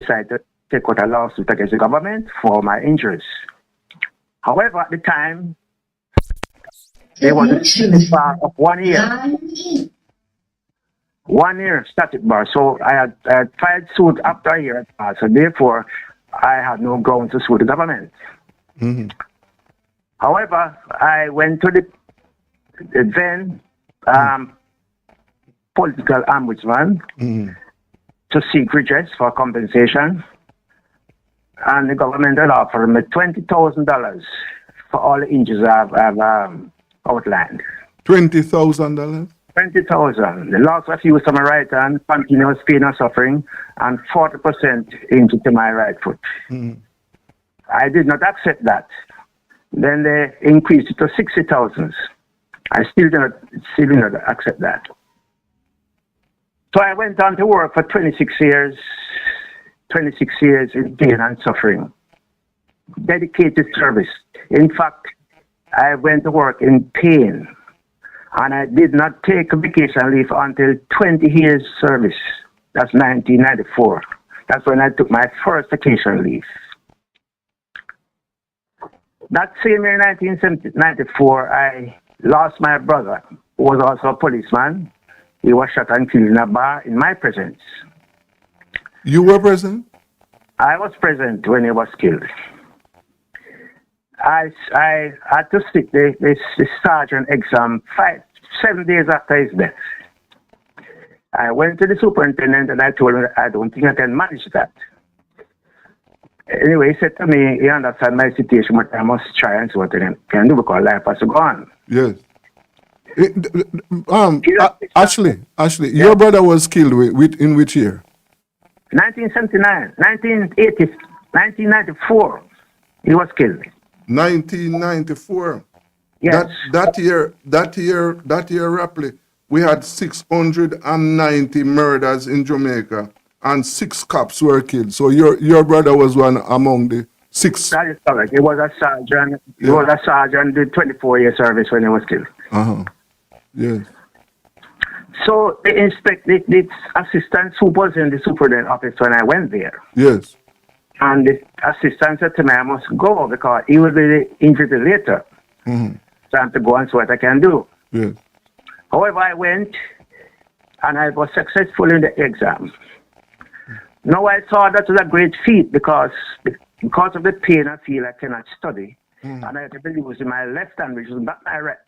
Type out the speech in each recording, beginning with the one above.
decided to take out a lawsuit against the government for my injuries. However, at the time, there was a static bar of 1 year. 1 year static bar. So I had filed suit after a year had passed. So therefore, I had no ground to sue the government. Mm-hmm. However, I went to the then political ombudsman to seek redress for compensation. And the government had offered me $20,000 for all the injuries I've outlined. $20,000? 20,000. The loss of use of my right hand, continuous pain and suffering, and 40% injury to my right foot. I did not accept that. Then they increased it to 60,000. I still did not accept that. So I went on to work for 26 years in pain and suffering. Dedicated service. In fact, I went to work in pain, and I did not take a vacation leave until 20 years service. That's 1994. That's when I took my first vacation leave. That same year, 1994, I lost my brother, who was also a policeman. He was shot and killed in a bar in my presence. You were present? I was present when he was killed. I had to sit the sergeant exam 7 days after his death. I went to the superintendent and I told him I don't think I can manage that. Anyway, he said to me, he understands my situation, but I must try and see what I can do because life has to go on. Yes. Ashley, yes. Your brother was killed in which year? 1979, 1980, 1994, he was killed. 1994. Yes. That year, roughly, we had 690 murders in Jamaica, and 6 cops were killed. So your brother was one among the 6. That is correct. He was a sergeant. He was a sergeant, did 24-year service when he was killed. Yes. So the assistant supervisor in the superintendent's office when I went there. Yes. And the assistant said to me, I must go because he will be injured later. So I have to go and see what I can do. Yes. However, I went and I was successful in the exam. Now I saw that was a great feat because of the pain I feel I cannot study. And I had to be using my left hand, which is not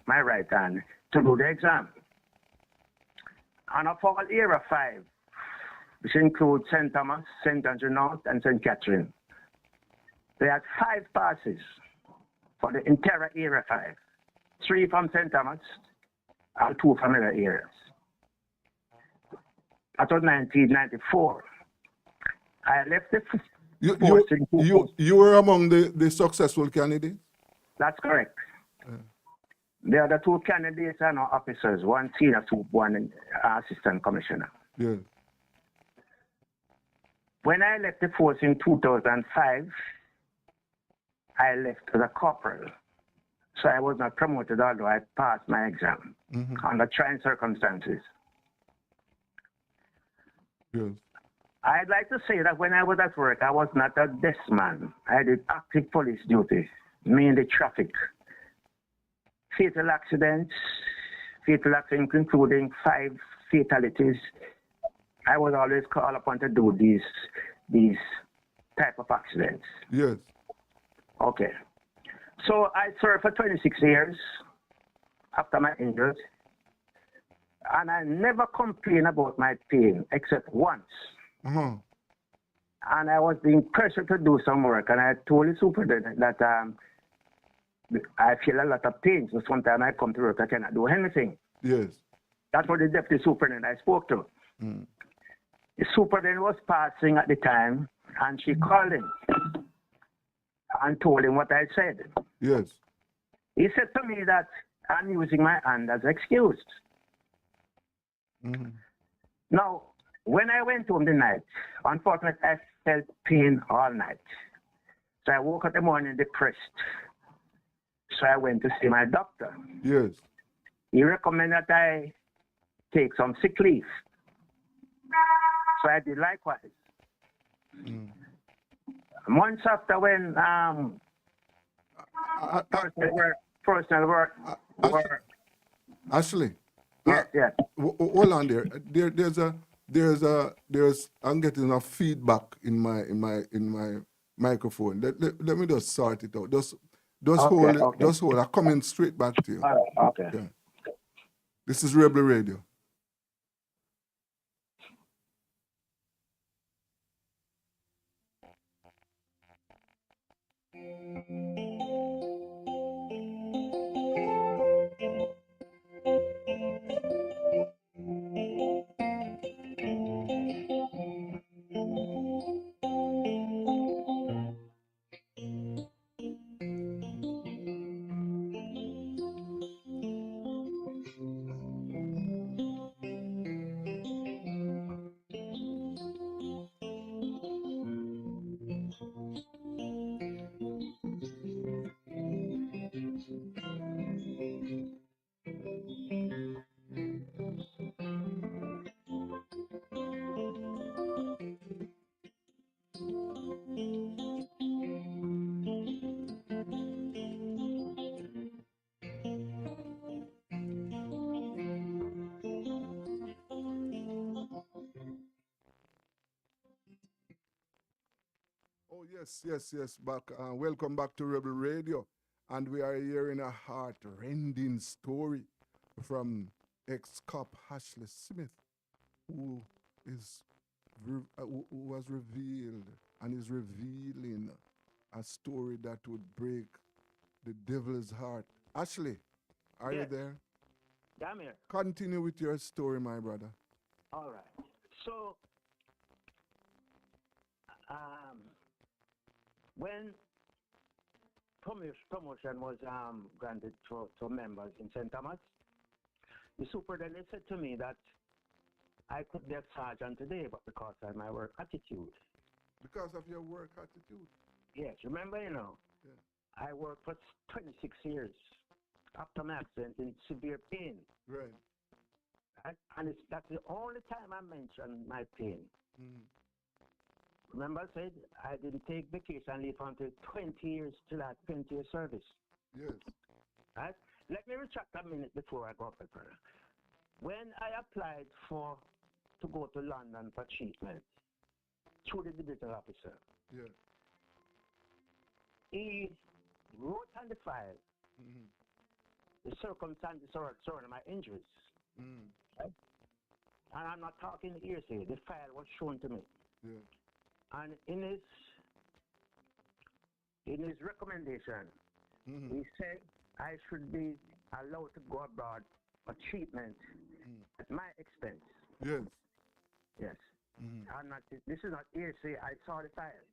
my right hand, to do the exam. And of all Era 5, which includes St. Thomas, St. Andrew North, and St. Catherine, they had 5 passes for the entire Era 5. 3 from St. Thomas and 2 from other areas. That was 1994. I left the You were among the successful candidates? That's correct. The other 2 candidates are now officers, one senior, 1 assistant commissioner. Yes. When I left the force in 2005, I left as a corporal. So I was not promoted, although I passed my exam under trying circumstances. Yes. I'd like to say that when I was at work, I was not a desk man. I did active police duty, mainly traffic. Fatal accidents, including 5 fatalities. I was always called upon to do these type of accidents. Yes. Okay. So I served for 26 years after my injuries, and I never complained about my pain except once. And I was being pressured to do some work, and I told the superintendent that I feel a lot of pain, so sometimes I come to work, I cannot do anything. Yes. That's what the deputy superintendent I spoke to. The superintendent was passing at the time, and she called him and told him what I said. Yes. He said to me that I'm using my hand as excuse. Now, when I went home the night, unfortunately, I felt pain all night. So I woke up in the morning depressed. So I went to see my doctor. Yes. He recommended that I take some sick leave. So I did likewise. Months after when I, personal work, Ashley, Ashley, yes, yes. hold on there. There's I'm getting a feedback in my microphone. Let me just sort it out. Just Okay, hold it. okay. Just hold. I'm coming straight back to you. All right, okay. Yeah. This is Rebel Radio. Oh, yes. Back. Welcome back to Rebel Radio. And we are hearing a heart-rending story from ex-cop Ashley Smith, who who was revealed and is revealing a story that would break the devil's heart. Ashley, are you Yes, there? I'm here. Continue with your story, my brother. All right. So, um, when promotion was granted to members in St. Thomas, the superintendent said to me that I could be a sergeant today, but because of my work attitude. Because of your work attitude. Yes, remember, Yeah. I worked for 26 years after my accident in severe pain. Right. And that's the only time I mentioned my pain. Mm. Remember, I said I didn't take vacation leave until 20 years till I had 20 years service. Yes. Right? Let me retract a minute before I go up further. When I applied to go to London for treatment through the divisional officer, Yeah. he wrote on the file Mm-hmm. the circumstances surrounding my injuries. Mm. Right? And I'm not talking hearsay. The file was shown to me. Yeah. And in his recommendation, Mm-hmm. he said I should be allowed to go abroad for treatment at my expense. Yes. Yes. Mm-hmm. This is not hearsay. I saw the file.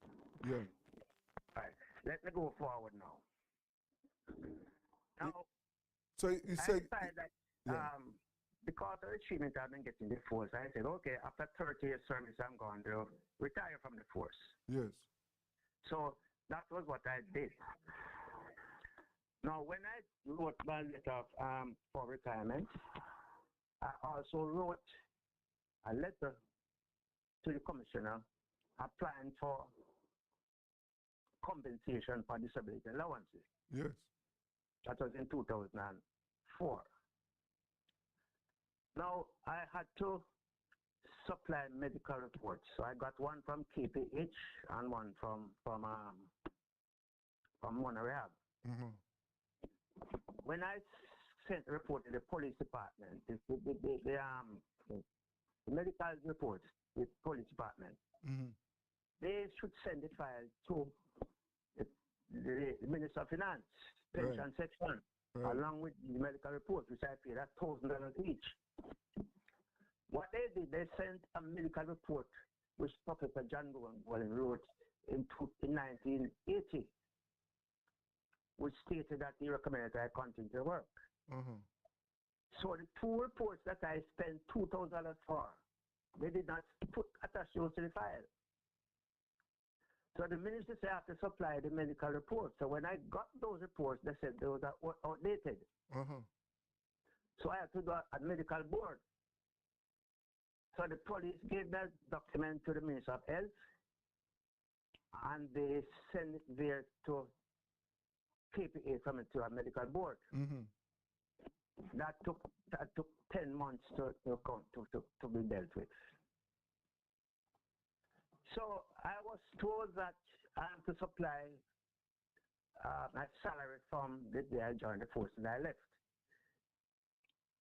Yeah. All right. Let me go forward now. Now, So you I said, decided that yeah. because of the treatment I've been getting the force, I said, okay, after 30 years service, I'm going to retire from the force. Yes. So that was what I did. Now, when I wrote my letter for retirement, I also wrote a letter to the commissioner applying for compensation for disability allowances. Yes. That was in 2004. Now, I had to supply medical reports. So I got one from KPH and one from Mona Rehab. Mm-hmm. When I sent the report to the police department, the medical report, the police department, Mm-hmm. they should send the file to the Minister of Finance, pension Right. section, Right. along with the medical report, which I paid at $1,000 each. What they did, they sent a medical report which Professor John Bowen wrote in 1980, which stated that he recommended I continue to work. Uh-huh. So the two reports that I spent $2,000 for, they did not put attached those to the file. So the minister said I have to supply the medical reports. So when I got those reports, they said those are outdated. Uh-huh. So I had to do a medical board. So the police gave that document to the Minister of Health, and they send it there to KPA from it to a medical board. Mm-hmm. That took 10 months to be dealt with. So I was told that I have to supply my salary from the day I joined the force and I left.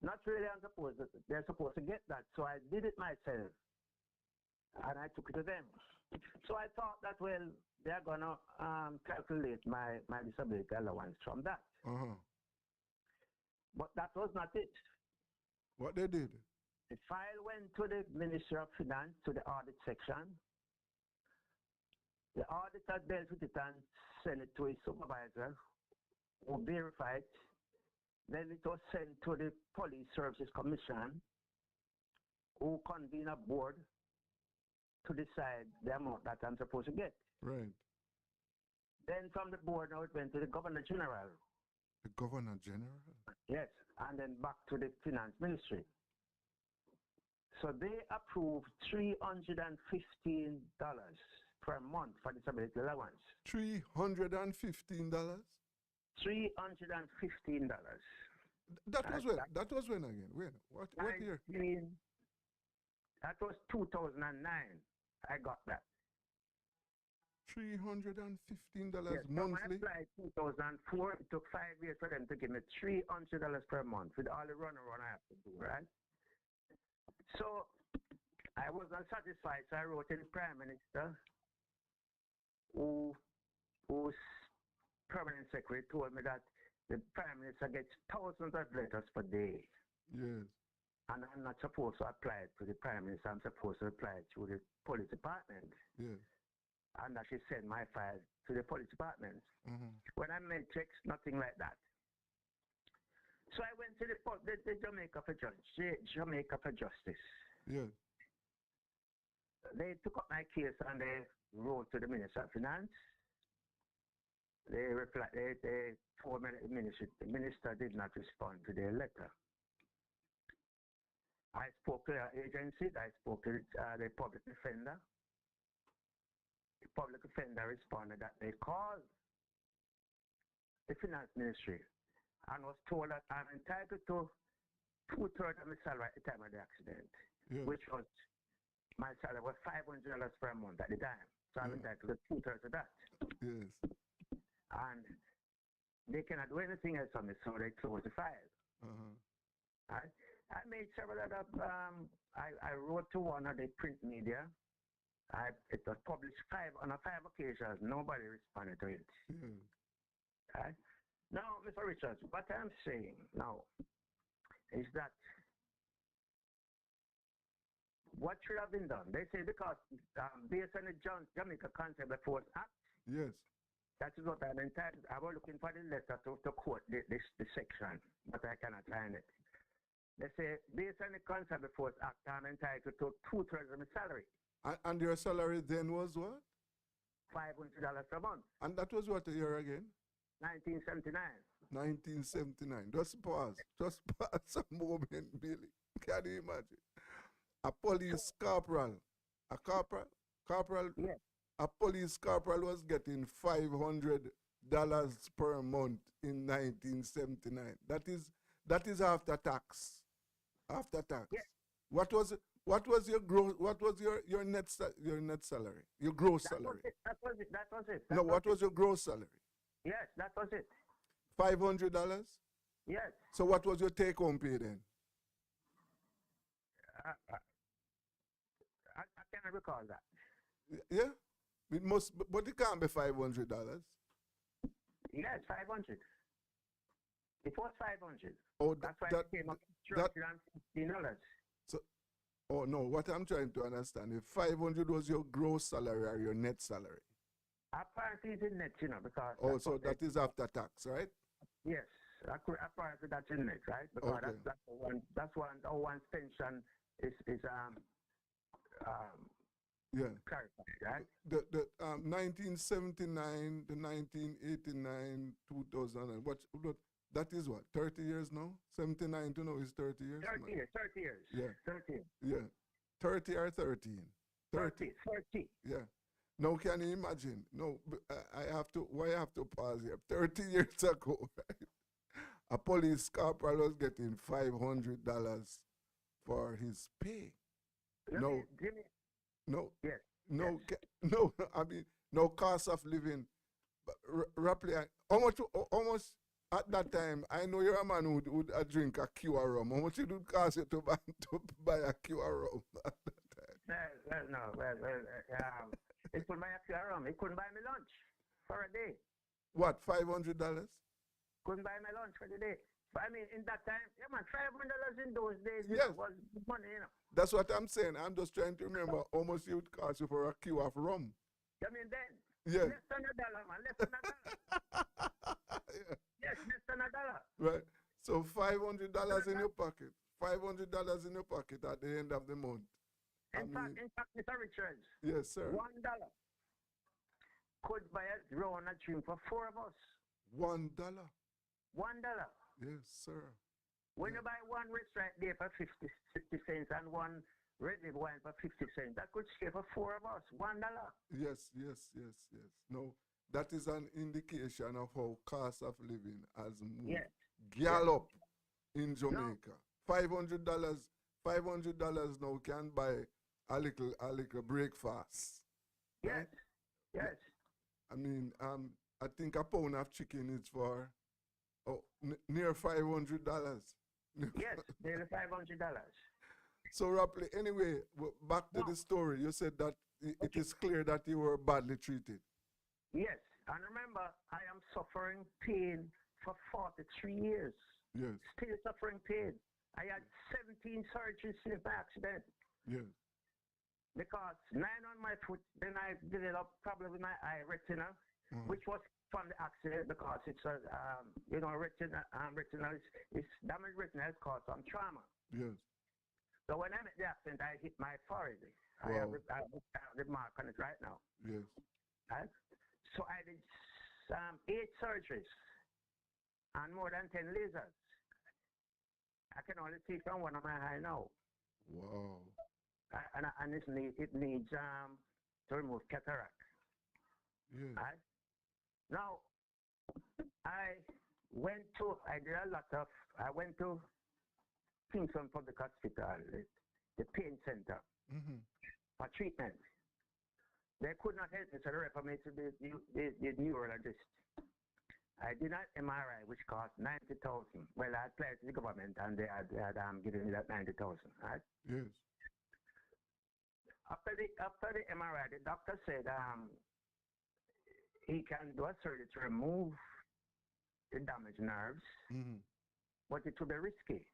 Not really, they're supposed to get that, so I did it myself, and I took it to them. So I thought that, well, they're gonna calculate my disability allowance from that. Uh-huh. But that was not it. What they did? The file went to the Ministry of Finance, to the audit section. The auditor dealt with it and sent it to his supervisor, who verified. Then it was sent to the Police Services Commission, who convened a board to decide the amount that I'm supposed to get. Right. Then from the board, now it went to the Governor General. The Governor General? Yes, and then back to the Finance Ministry. So they approved $315 per month for disability allowance. $315? $315. That was when? That was when again? When? What year? That was 2009. I got that. $315 yes, monthly? So when I applied 2004, it took 5 years for them to give me $300 per month with all the run I have to do, right? So I was unsatisfied, so I wrote to the Prime Minister, whose permanent secretary told me that the Prime Minister gets thousands of letters per day. Yes. And I'm not supposed to apply it to the Prime Minister, I'm supposed to apply it to the police department. Yes. And that she sent my file to the police department. Mm-hmm. When I made checks, nothing like that. So I went to the Jamaica for Justice. Yes. They took up my case and they wrote to the Minister of Finance. They replied. They told me the minister did not respond to their letter. I spoke to the agency. I spoke to the public defender. The public defender responded that they called the Finance Ministry and was told that I'm entitled to 2/3 of my salary at the time of the accident, which was my salary was $500 per month at the time. So I'm entitled to 2/3 of that. Yes. And they cannot do anything else on me, so they closed the file. Uh-huh. I made several other, I wrote to one of the print media. It was published on 5 occasions. Nobody responded to it. Yeah. Right? Now, Mr. Richards, what I'm saying now is that what should have been done? They say because based on the Jamaica Constabulary Force Act, yes, that is what I'm entitled. I was looking for the letter to quote the section, but I cannot find it. They say, based on the Constabulary Force Act, I'm entitled to 2/3 of my salary. And your salary then was what? $500 a month. And that was what year again? 1979. 1979. Just pause a moment, Billy. Can you imagine? A police corporal, Yes. a police corporal was getting $500 per month in 1979. That is after tax. After tax. Yes. What was your net salary? Your gross salary? That was it. No, what was your gross salary? Yes, that was it. $500? Yes. So what was your take-home pay then? I cannot recall that. Yeah? It must, but it can't be $500. Yes, 500. It was 500. Oh, that's why it came up $315. So, oh no, what I'm trying to understand, if 500 was your gross salary or your net salary? Apparently it's in net, because... Oh, so that is after tax, right? Yes, apparently that's in net, right? Because Okay. that's one's pension is clarified, right? The 1979, the 1989, 2000, what that is what, 30 years now? 79 to now is 30 years? 30 years. Yeah. 30 years. Yeah. 30 or 13? 30. Yeah. Now, can you imagine? No, I have to. Why I have to pause here? 30 years ago, right, a police corporal was getting $500 for his pay. No, Jimmy, no, yes, no, yes. no. I mean, no cost of living. But roughly, how much at that time? I know you're a man who would drink a QR rum. How much it would cost you to buy a QR rum at that time? It couldn't buy a clear rum. It couldn't buy me lunch for a day. What, $500? Couldn't buy my lunch for the day. But I mean, in that time, yeah, man, $500 in those days Yes. was money, That's what I'm saying. I'm just trying to remember how much it would cost you for a queue of rum. I mean, then, Yeah. less than $1, man, less than $1. Yeah. Yes, less than $1. Right. So $500 in your pocket. $500 in your pocket at the end of the month. In fact, Mr. Richards, Yes, sir. $1 could buy a round of drink for 4 of us. $1. $1. Yes, sir. When you buy one restaurant there for 50 cents and one red label wine for 50 cents, that could stay for 4 of us. $1. Yes. No, that is an indication of how cost of living has moved. Yes. Gallop in Jamaica. $500 now can buy a little breakfast. Yes. Right? Yes. I mean, I think a pound of chicken is for near $500. Yes, nearly $500. So roughly, anyway, back to the story. You said that it is clear that you were badly treated. Yes, and remember, I am suffering pain for 43 years. Yes. Still suffering pain. I had 17 surgeries since the accident. Yes. Because 9 on my foot, then I developed problem with my eye retina, which was from the accident because it's retina is damaged retina has caused some trauma. Yes. So when I met the accident, I hit my forehead. Wow. I have the mark on it right now. Yes. Right? So I did 8 surgeries and more than 10 lasers. I can only see from one of my eye now. Wow. And it needs to remove cataract. Yes. Right? Now, I went to Kingston Public Hospital, the pain center, for treatment. They could not help me, so they referred me to the neurologist. I did an MRI, which cost $90,000. Well, I applied to the government, and they had given me that $90,000. Right? Yes. After the MRI, the doctor said he can do a surgery to remove the damaged nerves, but it would be risky.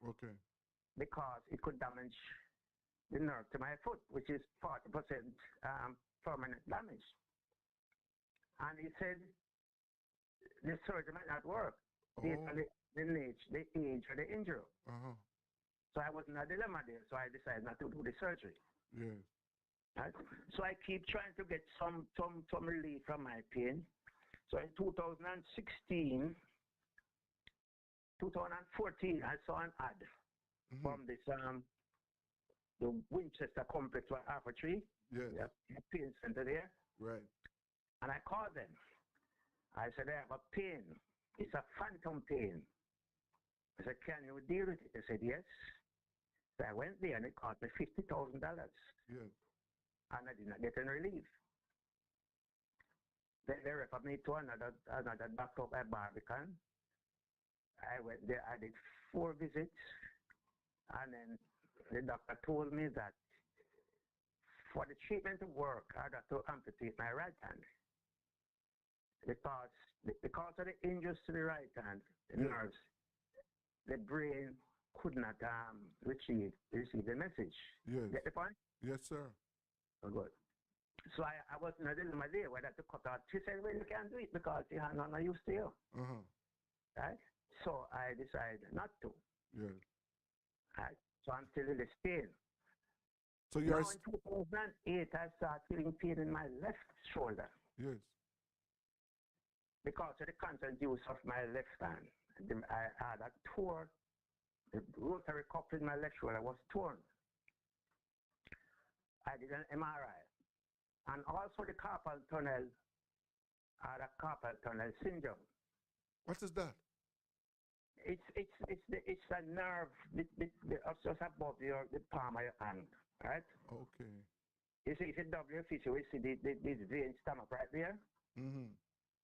Okay. Because it could damage the nerve to my foot, which is 40% permanent damage. And he said the surgery might not work based on the age of the injury. So I was in a dilemma there, so I decided not to do the surgery. Yes. Right? So I keep trying to get some relief from my pain. So in 2014, I saw an ad from this the Winchester Complex for Arbitrary. Yes. The pain center there. Right. And I called them. I said, I have a pain. It's a phantom pain. I said, can you deal with it? They said, yes. So I went there and it cost me $50,000. Yes. And I did not get any relief. Then they referred me to another doctor up at Barbican. I went there, I did 4 visits, and then the doctor told me that for the treatment to work, I got to amputate my right hand. Because of the injuries to the right hand, the nerves, the brain could not receive the message. Yes. Get the point? Yes, sir. Oh, good. So I was in a dilemma there whether to cut out. She said, well, you can't do it because your hand are not used to you. Right? So I decided not to. Yes. Right? So I'm still in the pain. So you're... Now in 2008, I started feeling pain in my left shoulder. Yes. Because of the constant use of my left hand. I had a torn, the rotary cuff in my left shoulder was torn. I did an MRI. and also the carpal tunnel, the carpal tunnel syndrome. What is that? It's a nerve just above the palm of your hand, right? Okay. You see, if you double your fist, you see this vein stomach right there. Mm-hmm.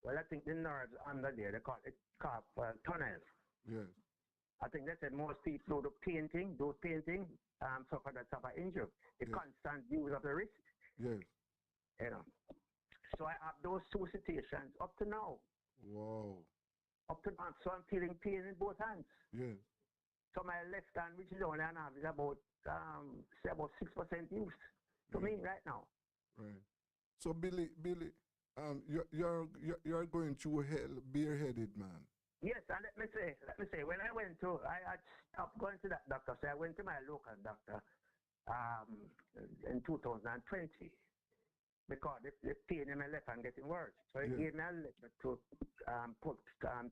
Well, I think the nerves under there, they call it carpal tunnel. Yes. I think that's it. Most people do painting, suffer that type of injury. The Yes. constant use of the wrist, Yes. you know. So I have those two situations up to now. Wow. Up to now, so I'm feeling pain in both hands. Yes. So my left hand, which is only an half, is about 6% use to me right now. Right. So Billy, you're going through hell bareheaded, man. Yes, and let me say, when I had stopped going to that doctor, so I went to my local doctor in 2020 because the pain in my left hand getting worse. So he gave me a letter to put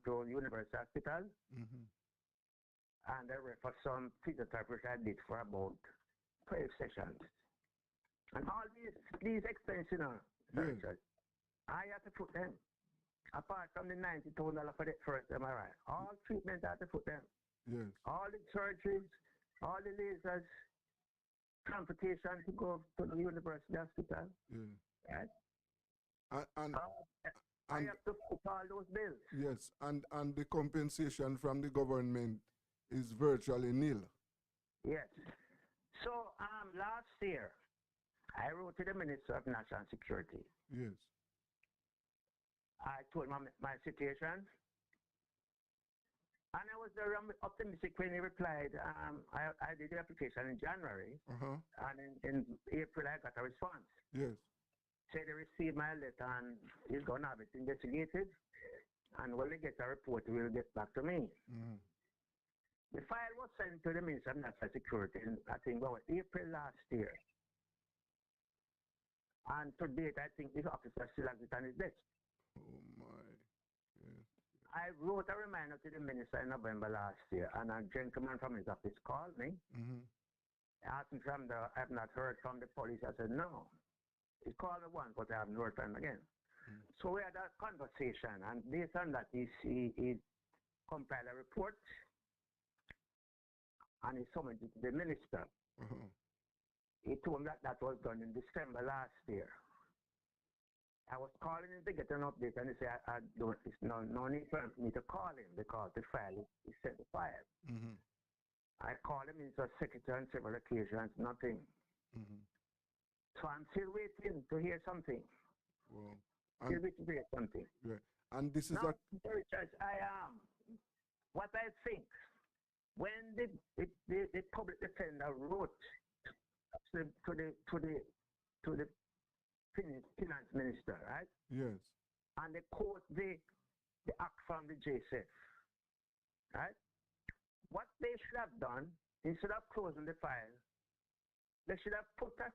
to University Hospital, Mm-hmm. and I went for some physiotherapy which I did for about 12 sessions. And all these expenses, you know, Richard, I had to put them. Apart from the $90,000 for the first MRI, all treatment I had to put them. Yes. All the surgeries, all the lasers, transportation to go to the university hospital. Yeah. Right? And I have to put all those bills. yes, and the compensation from the government is virtually nil. Yes. So last year, I wrote to the Minister of National Security. Yes. I told him my situation. And I was very optimistic when he replied. I did the application in January. Uh-huh. And in April, I got a response. Yes. Said they received my letter and he's going to have it investigated. And when they get a report, he will get back to me. Mm-hmm. The file was sent to the Minister of National Security in, I think, April last year. And to date, I think the officer still has it on his desk. Oh, my. Yes. I wrote a reminder to the minister in November last year, and a gentleman from his office called me. Mm-hmm. Asked me I have not heard from the police. I said, no. He called me once, but I haven't heard from him again. Mm-hmm. So we had a conversation, and based on that, he compiled a report, and he summoned it to the minister. Uh-huh. He told me that was done in December last year. I was calling him to get an update, and he said, it's no need for me to call him because the file is set to file. Mm-hmm. I called him into a secretary on several occasions, nothing. Mm-hmm. So I'm still waiting to hear something. Well, Still waiting to hear something. Yeah. And this is now, Richard, what I think, when the public defender wrote to the finance minister, right? Yes. And they quote the act from the JSF, right? What they should have done, instead of closing the file, they should have put a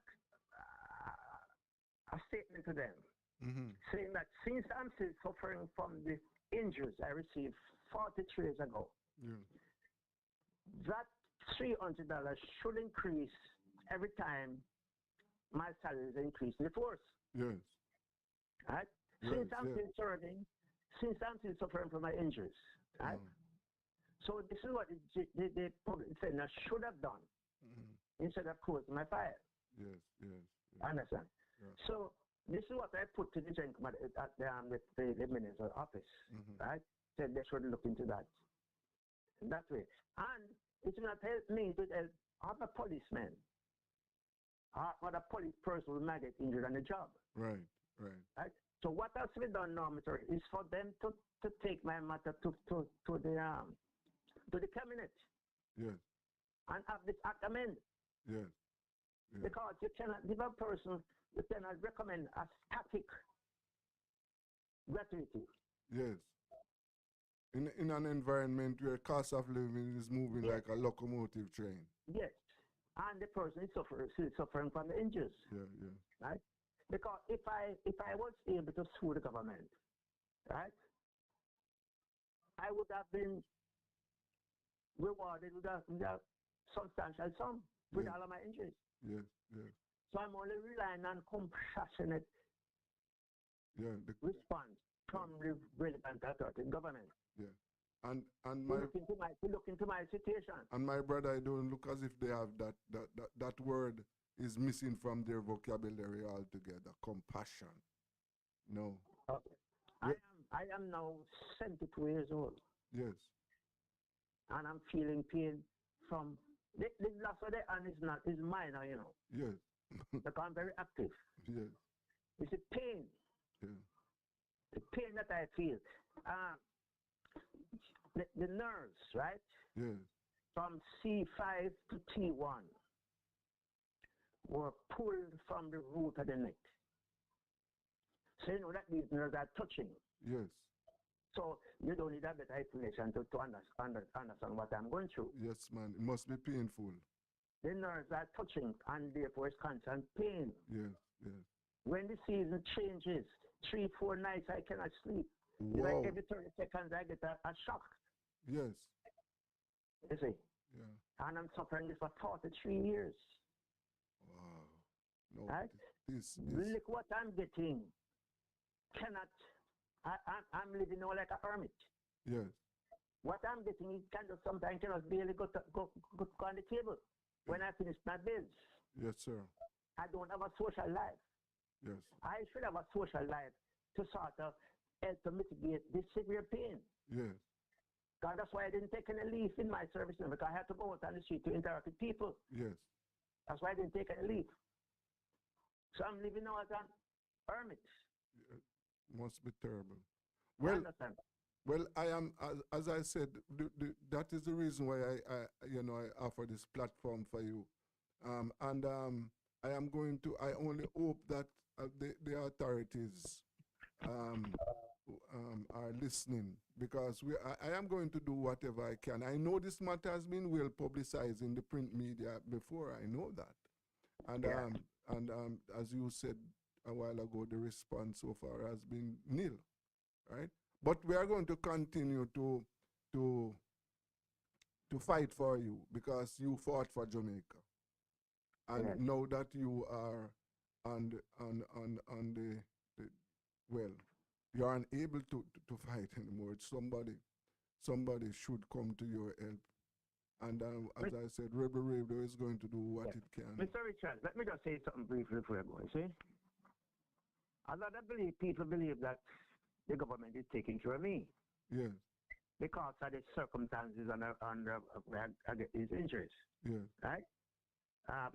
statement to them, mm-hmm. saying that since I'm still suffering from the injuries I received 43 years ago, that $300 should increase every time my salary is increased in the force. Yes. Right? Yes, since I'm still serving, since I'm still suffering from my injuries. Right? So this is what the public defender should have done, mm-hmm. instead of closing my file. Yes. Understand? Yeah. So this is what I put to the gentleman at the minister's office. Mm-hmm. Right? Said they should look into that way. And it will not help me to help other policemen, other police person who might get injured on the job. Right. So what has to be done now, Mr. is for them to take my matter to the cabinet. Yes. And have this act amended. Yes. Because you cannot give a person, you cannot recommend a static gratuity. Yes. In an environment where cost of living is moving like a locomotive train. Yes. And the person is suffering from the injuries. Yeah. Right? Because if I was able to sue the government, right, I would have been rewarded with a substantial sum with all of my injuries. Yes. So I'm only relying on compassionate Yeah, response from the relevant authority, government. yeah. And To look into my situation. and my brother, I don't look as if they have that word is missing from their vocabulary altogether. Compassion. No. Okay. Yeah. I am now 72 years old, Yes. and I'm feeling pain from the loss of the hand is minor, you know, Yes. because I'm very active. Yes. It's the pain, Yeah. the pain that I feel. The nerves, right, Yes. from C5 to T1 were pulled from the root of the neck. So you know that these nerves are touching. Yes. So you don't need a better explanation to understand what I'm going through. Yes, man. It must be painful. The nerves are touching, and therefore it's constant pain. Yes. Yes. When the season changes, 3-4 nights I cannot sleep. Wow. Like every 30 seconds I get a shock. Yes. You see? Yeah. And I'm suffering this for 43 years. Wow. No. Right? This. Look what I'm getting. I'm living now like a hermit. Yes. What I'm getting, sometimes cannot barely go on the table when I finish my bills. Yes, sir. I don't have a social life. Yes. I should have a social life to sort of help to mitigate this severe pain. Yes. God, that's why I didn't take any leave in my service now, because I had to go out on the street to interact with people. Yes. That's why I didn't take any leave. So I'm living now as an hermit. Must be terrible. I Well, understand. well, I am, as I said, that is the reason why I offer this platform for you. I am going to, I only hope that the authorities are listening, because I am going to do whatever I can. I know this matter has been well publicized in the print media before, I know that. And as you said a while ago, the response so far has been nil, right? But we are going to continue to fight for you, because you fought for Jamaica. And Yes. now that you are on the well, you aren't able to fight anymore. Somebody should come to your help. And as I said, Rebel Radio is going to do what it can. Mr. Richards, let me just say something briefly before I go. You see? A lot of people believe that the government is taking care of me Yes, because of the circumstances under where I get these injuries, yes, right?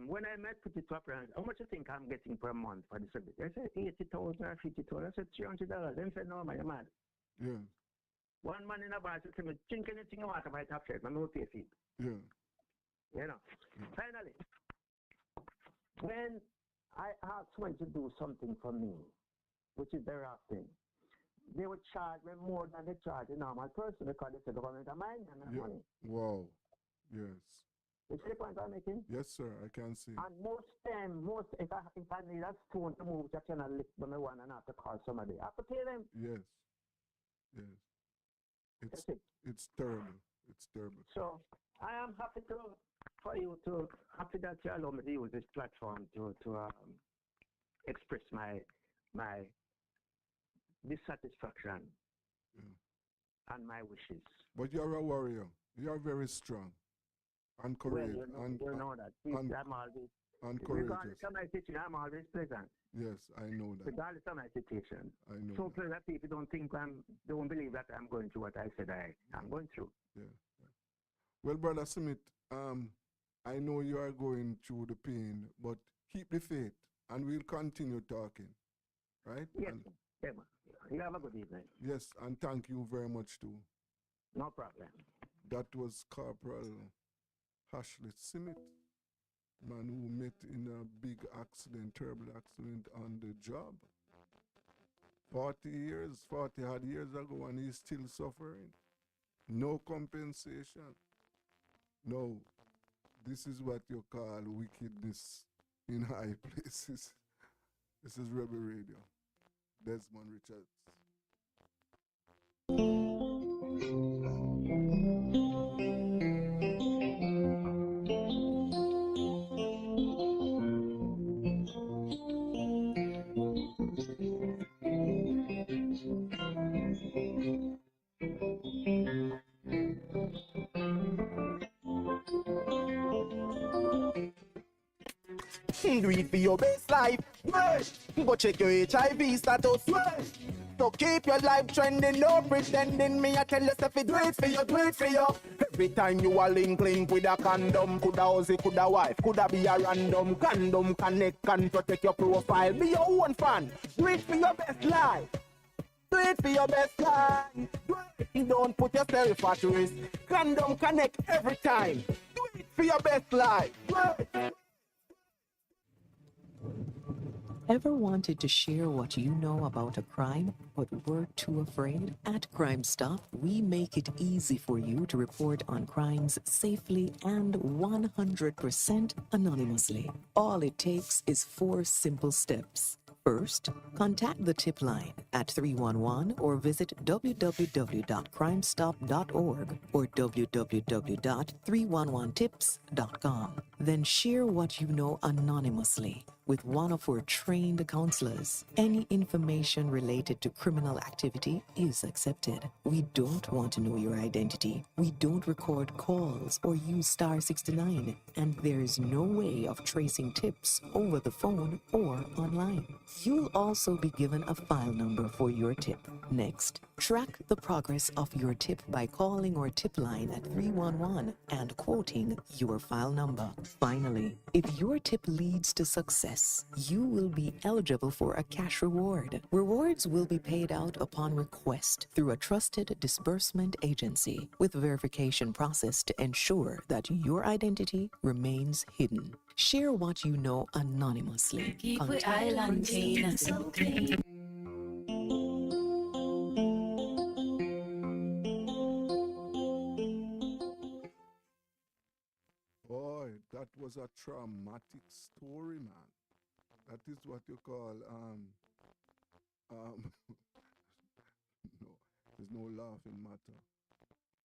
When I met with the top rank, how much you think I'm getting per month for this? They said 80,000 or 50,000. I said $300. They said, no, man, you're mad. yes, One man in a bar said to me, drink anything you want about top shirt, man, no pay fee. yeah, You know. Finally, when I asked someone to do something for me, which is very often, they would charge me more than they charge a normal person, because they said the government are mine and yeah. money. Wow, yes, You see the point I'm making? yes, sir. I can see. And if I need a stone to move, I cannot lift by my one and I have to call somebody. I have to pay them. Yes, yes. That's it. It's terrible. It's terrible. So I am happy happy that you allow me to use this platform to express my dissatisfaction and my wishes. But you're a warrior. You're very strong and courageous. Well, you know that. I'm always, and regardless courageous. of my situation, I'm always pleasant. Yes, I know that. Regardless of my situation. I know So that. pleasant that people don't believe that I'm going through what I said I'm going through. Yeah, yeah. Well, Brother Smith, I know you are going through the pain, but keep the faith, and we'll continue talking, right? Yes, And yeah, man. You have a good evening. yes, and thank you very much too. No problem. That was Corporal Ashley Smith, man who met in a big accident, terrible accident on the job. 40 odd years ago, and he's still suffering. No compensation. No, this is what you call wickedness in high places. This is Rebel Radio. Desmond Richards. Do it for your best life. Go check your HIV status. So keep your life trending, no pretending. Me I tell you if you do it for you, do it for you. Every time you are link with a condom, coulda husband, coulda wife, coulda be a random. Condom connect and protect your profile. Be your own fan. Do it for your best life. Do it for your best life. Do it. Don't put yourself at risk. Condom connect every time. Do it for your best life. Do it. Ever wanted to share what you know about a crime, but were too afraid? At Crime Stop, we make it easy for you to report on crimes safely and 100% anonymously. All it takes is 4 simple steps. First, contact the tip line at 311 or visit www.crimestop.org or www.311tips.com. Then share what you know anonymously with one of our trained counselors. Any information related to criminal activity is accepted. We don't want to know your identity. We don't record calls or use star 69, and there is no way of tracing tips over the phone or online. You'll also be given a file number for your tip. Next, track the progress of your tip by calling our tip line at 311 and quoting your file number. Finally, if your tip leads to success, you will be eligible for a cash reward. Rewards will be paid out upon request through a trusted disbursement agency with verification process to ensure that your identity remains hidden. Share what you know anonymously. Keep it island clean and so clean. Boy, that was a traumatic story, man. That is what you call um no, there's no laughing matter.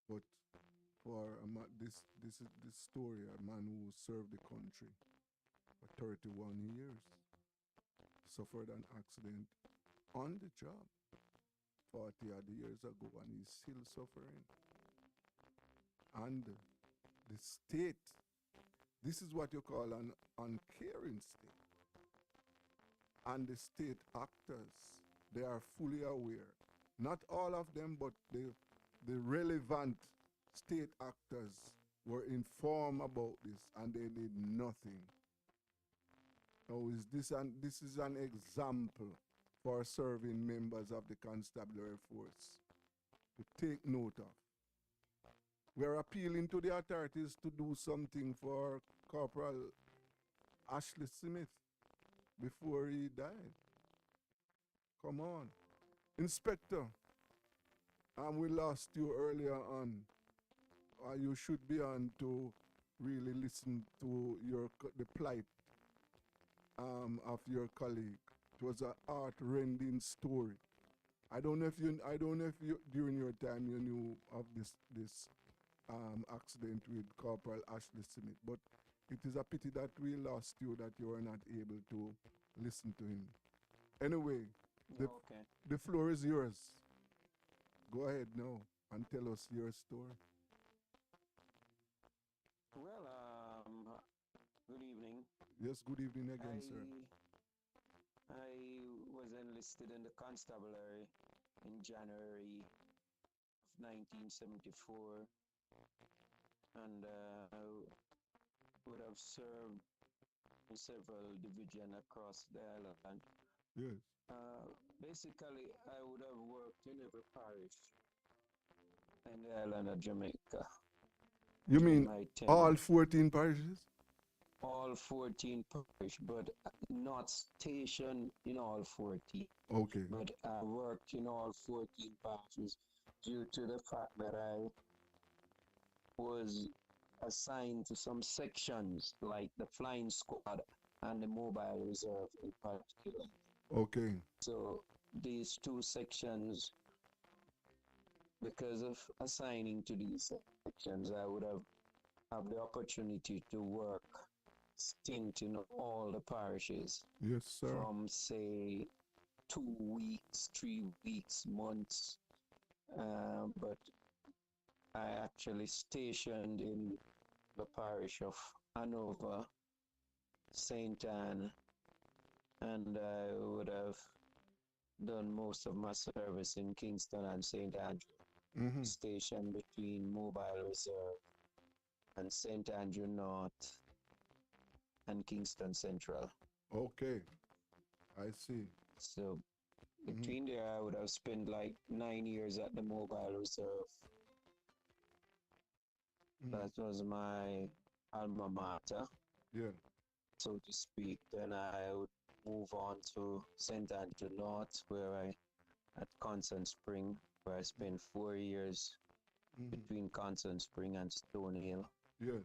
But for this story, a man who served the country for 31 years suffered an accident on the job 40 odd years ago, and he's still suffering. And the state, this is what you call an uncaring state. And the state actors, they are fully aware. Not all of them, but the relevant state actors were informed about this, and they did nothing. Now, this is an example for serving members of the Constabulary Force to take note of. We're appealing to the authorities to do something for Corporal Ashley Smith before he died. Come on. Inspector, we lost you earlier on. You should be on to really listen to the plight of your colleague. It was a heart-rending story. I don't know if you during your time you knew of this accident with Corporal Ashley Smith, but it is a pity that we lost you, that you were not able to listen to him. Anyway, the floor is yours. Go ahead now and tell us your story. Well, good evening. Yes, good evening again, sir. I was enlisted in the constabulary in January of 1974, and I would have served in several divisions across the island. Yes. Basically, I would have worked in every parish in the island of Jamaica. You mean all 14 parishes? All 14 parish, but not stationed in all 14. Okay. But I worked in all 14 parishes due to the fact that I was assigned to some sections like the flying squad and the mobile reserve in particular. Okay. So these two sections, because of assigning to these sections, I would have the opportunity to work stint in all the parishes. Yes, sir. From say 2 weeks, 3 weeks, months. But I actually stationed in the parish of Hanover St. Anne, and I would have done most of my service in Kingston and St. Andrew, station between Mobile Reserve and St. Andrew North and Kingston Central. Okay, I see. So between there, I would have spent like 9 years at the Mobile Reserve. That was my alma mater, Yeah. so to speak. Then I would move on to St. Andrew North, where I at Constant Spring, where I spent 4 years between Constant Spring and Stonehill. Yes.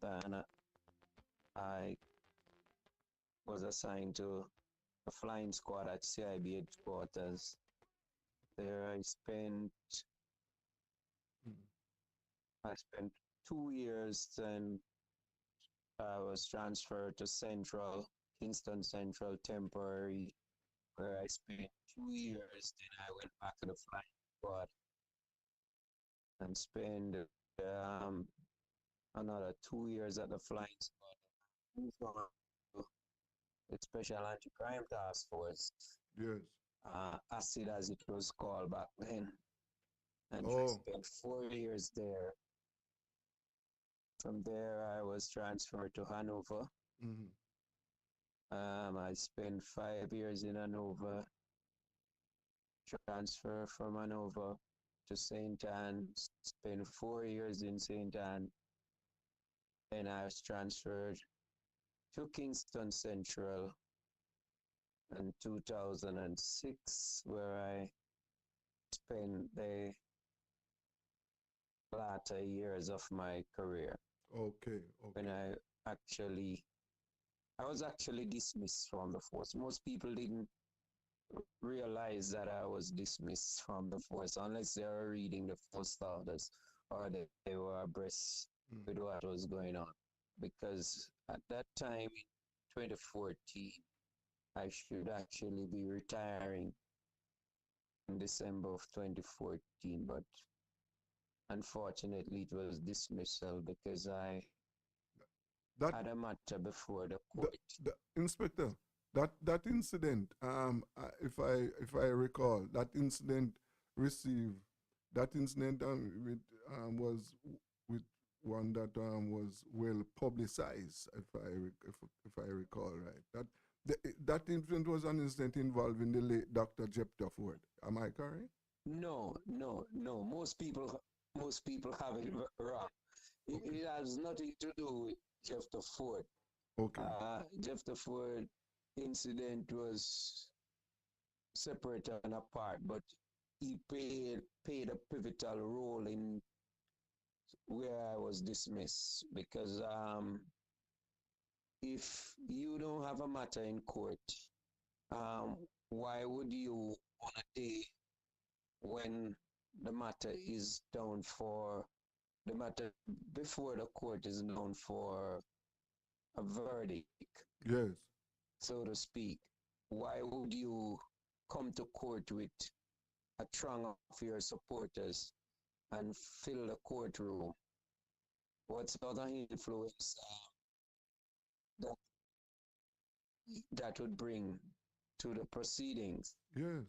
Then I was assigned to a flying squad at CIB headquarters. There I spent 2 years, then I was transferred to Central, Kingston Central temporary, where I spent 2 years. Then I went back to the flying squad and spent another 2 years at the flying squad. Moved on to the Special Anti-Crime Task Force, Yes. ACID as it was called back then. And I Oh. spent 4 years there. From there, I was transferred to Hanover. I spent 5 years in Hanover, transfer from Hanover to St. Anne, spent 4 years in St. Anne. Then I was transferred to Kingston Central in 2006, where I spent the latter years of my career. Okay. When I was actually dismissed from the force. Most people didn't realize that I was dismissed from the force unless they were reading the force orders or they were abreast with what was going on. Because at that time in 2014, I should actually be retiring in December of 2014, but unfortunately it was dismissal because I had a matter before the court. Inspector, that incident, if I recall, that incident was with one that was well publicized, if I recall right. That incident was an incident involving the late Dr. Jephthah Ford. Am I correct? No. Most people have it wrong. It has nothing to do with Jephthah Ford. Okay. Jephthah Ford incident was separate and apart, but he played a pivotal role in where I was dismissed because if you don't have a matter in court, why would you on a day when the matter is down for the matter before the court is known for a verdict, Yes. so to speak, why would you come to court with a throng of your supporters and fill the courtroom? What sort of influence that would bring to the proceedings? Yes.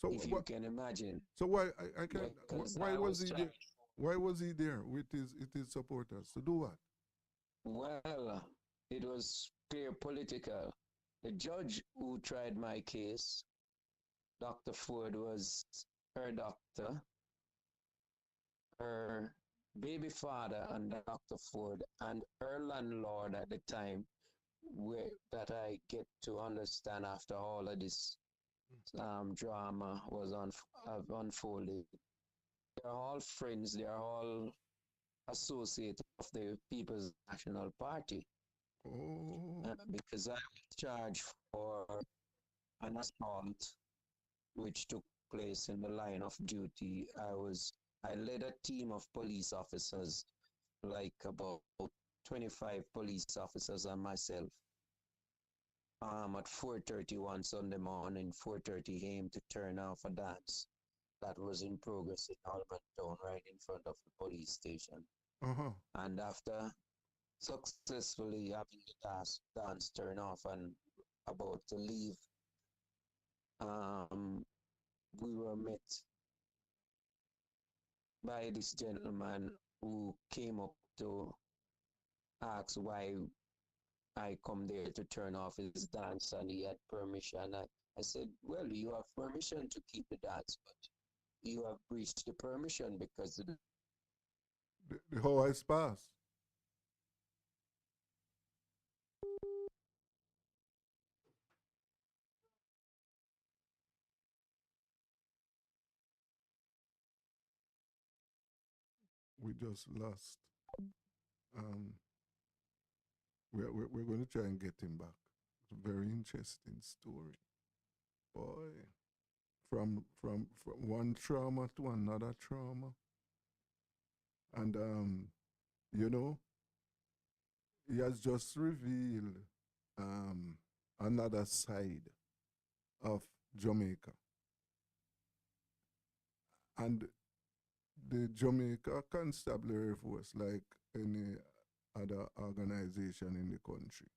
So if you can imagine. So why I can't? Why was he there? Why was he there with his supporters to do what? Well, it was clear political. The judge who tried my case, Dr. Ford, was her doctor, her baby father, and Dr. Ford, and her landlord at the time, that I get to understand after all of this drama was unfolded. They're all friends. They are all associates of the People's National Party. Oh. Because I was charged for an assault which took place in the line of duty. I led a team of police officers, like about 25 police officers and myself. At 4:30 one Sunday morning, 4:30 a.m. to turn off a dance that was in progress in Albert Town, right in front of the police station. Uh-huh. And after successfully having the dance turn off and about to leave, we were met by this gentleman who came up to ask why I come there to turn off his dance and he had permission. I said, well, you have permission to keep the dance, but you have breached the permission because The whole has passed. We just lost. Um, we're going to try and get him back. It's a very interesting story. Boy, from one trauma to another trauma. And you know, he has just revealed another side of Jamaica. And the Jamaica Constabulary Force, like any other organization in the country,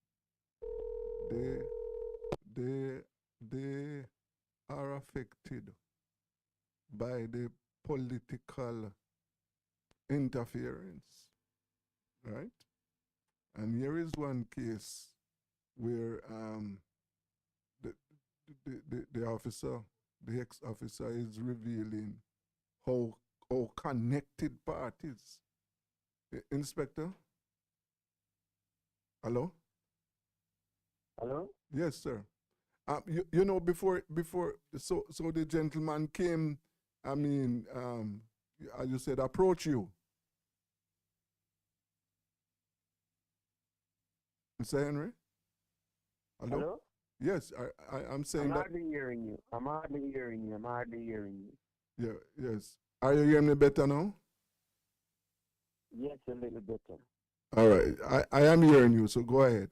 they are affected by the political interference, right? And here is one case where the officer, the ex-officer, is revealing how connected parties. Inspector? Hello? Hello? Yes, sir. You know, before so the gentleman came, I mean, as you said, approach you. Mr. Henry? Hello? Hello? Yes, I'm saying I'm that. hardly hearing you. I'm hardly hearing you. Yeah, yes. Are you hearing me better now? Yes, a little better. All right. I am hearing you, so go ahead.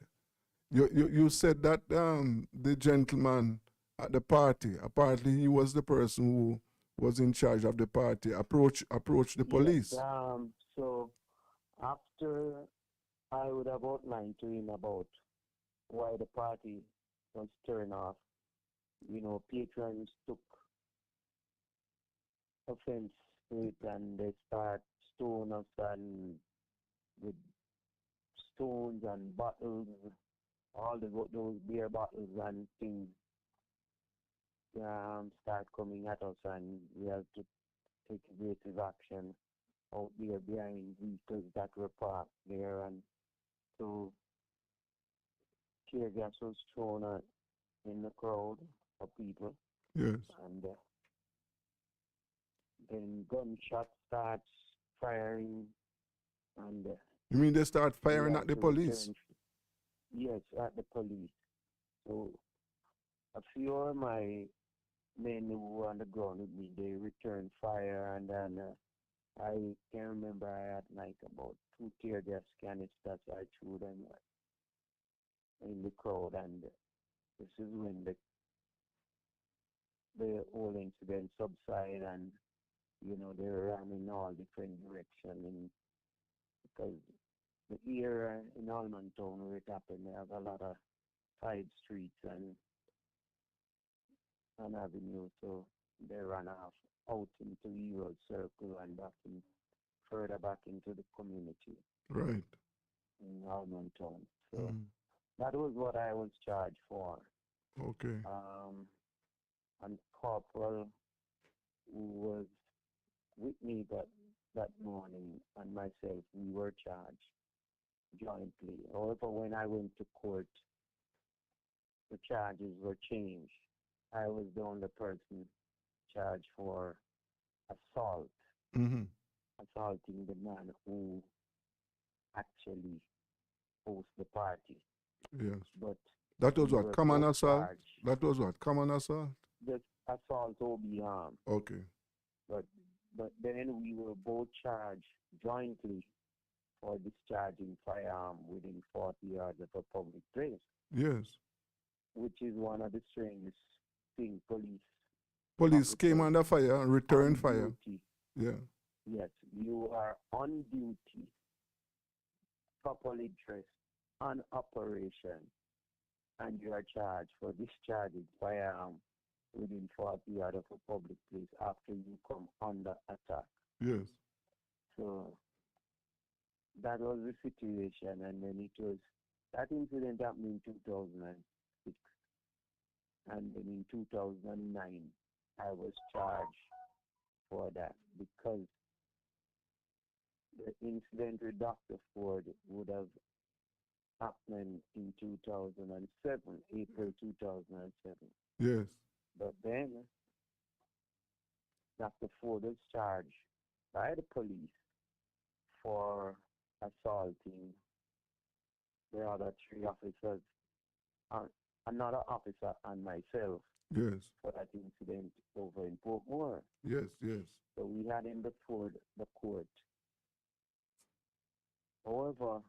You said that the gentleman at the party, apparently he was the person who was in charge of the party, approached the police. Yes, so after I would have outlined to him about why the party was turned off, you know, patrons took offense to it and they start stone us and with stones and bottles, all those beer bottles and things start coming at us, and we have to take aggressive action out there behind vehicles that were parked there, and so tear gas was thrown in the crowd of people, Yes. and then gunshot starts firing, and You mean they start we firing had at the to police? return. Yes, at the police. So a few of my men who were on the ground with me, they returned fire, and then I can remember I had like about 2 tear gas canisters I threw them in the crowd, and this is when the whole incident subsided, and you know they ran in all different directions, and because the area in Almond Town where it happened, they have a lot of side streets and avenue, so they ran off out into the road circle and further back into the community Right. in Almond Town. So Mm. that was what I was charged for. Okay. And Corporal, who was with me that morning, and myself, we were charged jointly. However, when I went to court, the charges were changed. I was the only person charged for assault, Mm-hmm. assaulting the man who actually hosts the party. Yes. But That was we what? were Common both assault? charged. That was what? Common assault? The assault OB harm. Okay. But then we were both charged jointly for discharging firearm within 40 yards of a public place, Yes. which is one of the strangest things Police came officers under fire and returned on fire. duty. Yeah. Yes, you are on duty properly dressed on operation and you are charged for discharging firearm within 40 yards of a public place after you come under attack. Yes. So that was the situation, and then it was that incident happened in 2006, and then in 2009 I was charged for that because the incident with Dr. Ford would have happened in 2007, April 2007. Yes. But then Dr. Ford was charged by the police for assaulting the other three officers, another officer and myself Yes. for that incident over in Portmore. Yes. Yes. So we had him before the court. However,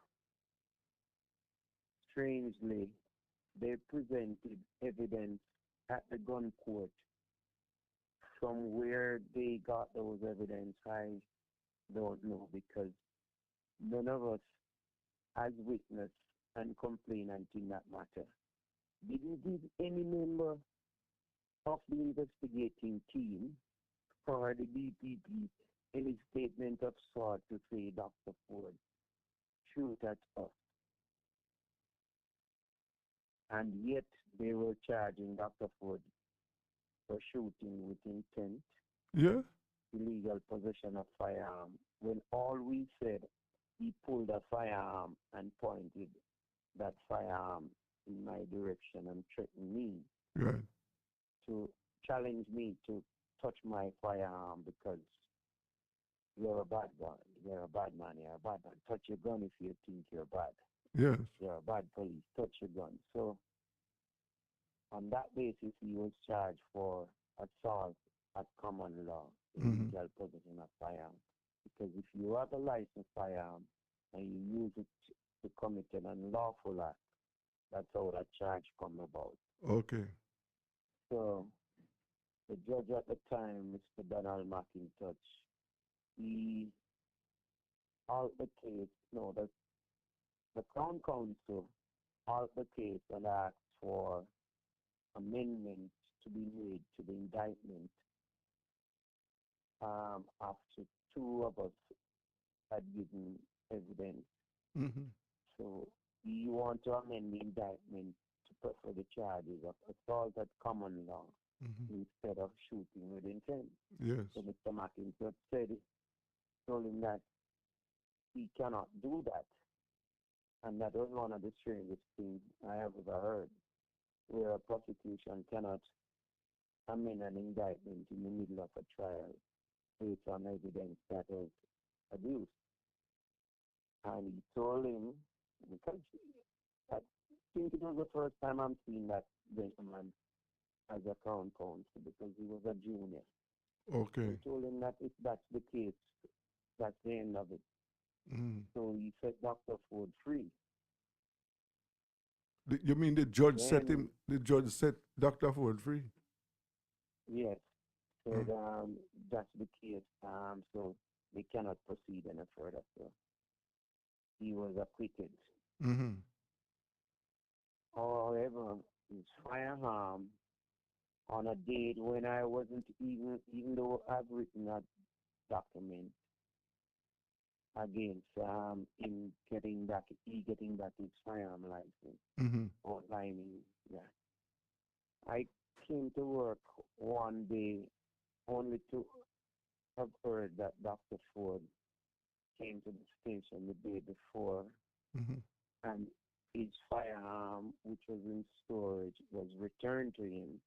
strangely, they presented evidence at the gun court. From where they got those evidence, I don't know, because none of us as witness and complainant in that matter didn't give any member of the investigating team or the DPP any statement of sort to say Dr. Ford shoot at us. And yet they were charging Dr. Ford for shooting with intent, Yeah. illegal possession of firearm, when all we said, he pulled a firearm and pointed that firearm in my direction and threatened me Right. to challenge me to touch my firearm because you're a bad guy, you're a bad man, you're a bad man. Touch your gun if you think you're bad. Yes. You're a bad police, touch your gun. So on that basis, he was charged for assault at common law, illegal possession of firearm. Because if you have a licensed firearm and you use it to commit an unlawful act, that's how that charge come about. Okay. So the judge at the time, Mr. Donald McIntosh, he out the case, no, the Crown Counsel out the case and asked for amendment to be made to the indictment after two of us had given evidence. Mm-hmm. So you want to amend the indictment to put for the charges of assault at common law instead of shooting with intent. Yes. So Mr. McIntosh said, told him that he cannot do that. And that was one of the strangest things I have ever heard, where a prosecution cannot amend an indictment in the middle of a trial based on evidence that was adduced. And he told him, because I think it was the first time I'm seeing that gentleman as a Crown Counsel, because he was a junior. Okay. He told him that if that's the case, that's the end of it. So he set Dr. Ford free. You mean the judge set him? The judge set Dr. Ford free? Yes. So that's the case. So they cannot proceed any further. So he was acquitted. Mm-hmm. However, his firearm on a date when I wasn't even though I've written that document against him getting back his firearm license, outlining that. I came to work one day only to have heard that Dr. Ford came to the station the day before and his firearm, which was in storage, was returned to him,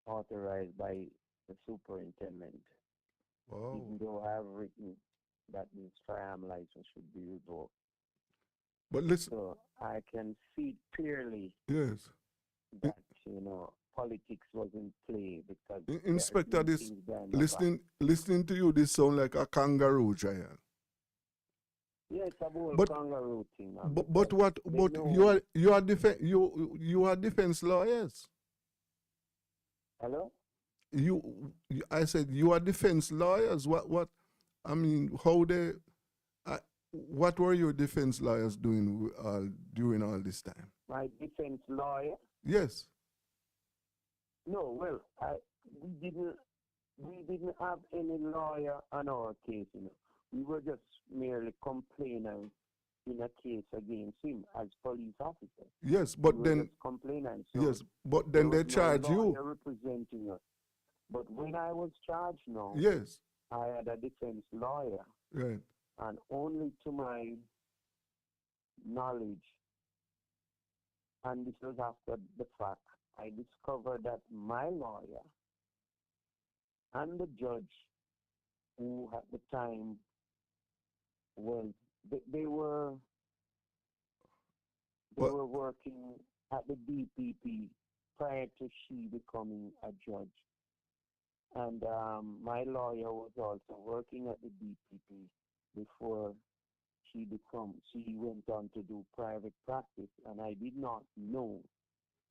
authorized by the superintendent. Wow. Even though I have written that his firearm license should be revoked. But listen. So I can see clearly Yes. that, politics was in play because Inspector, this listening to you, this sound like a kangaroo trial. Yeah, it's about kangaroo thing. But you are defense lawyers. Hello? I said you are defense lawyers. What I mean, how they What were your defense lawyers doing during all this time? My defense lawyer. Yes. No, well, we didn't have any lawyer on our case, you know. We were just merely complainants in a case against him as police officer. Yes, but We were then just complainants. So yes, but there then was they no charge you. lawyer representing us. But when I was charged now, Yes. I had a defense lawyer, Right. and only to my knowledge, and this was after the fact, I discovered that my lawyer and the judge, who at the time was they were But working at the DPP prior to she becoming a judge, and my lawyer was also working at the DPP before she went on to do private practice, and I did not know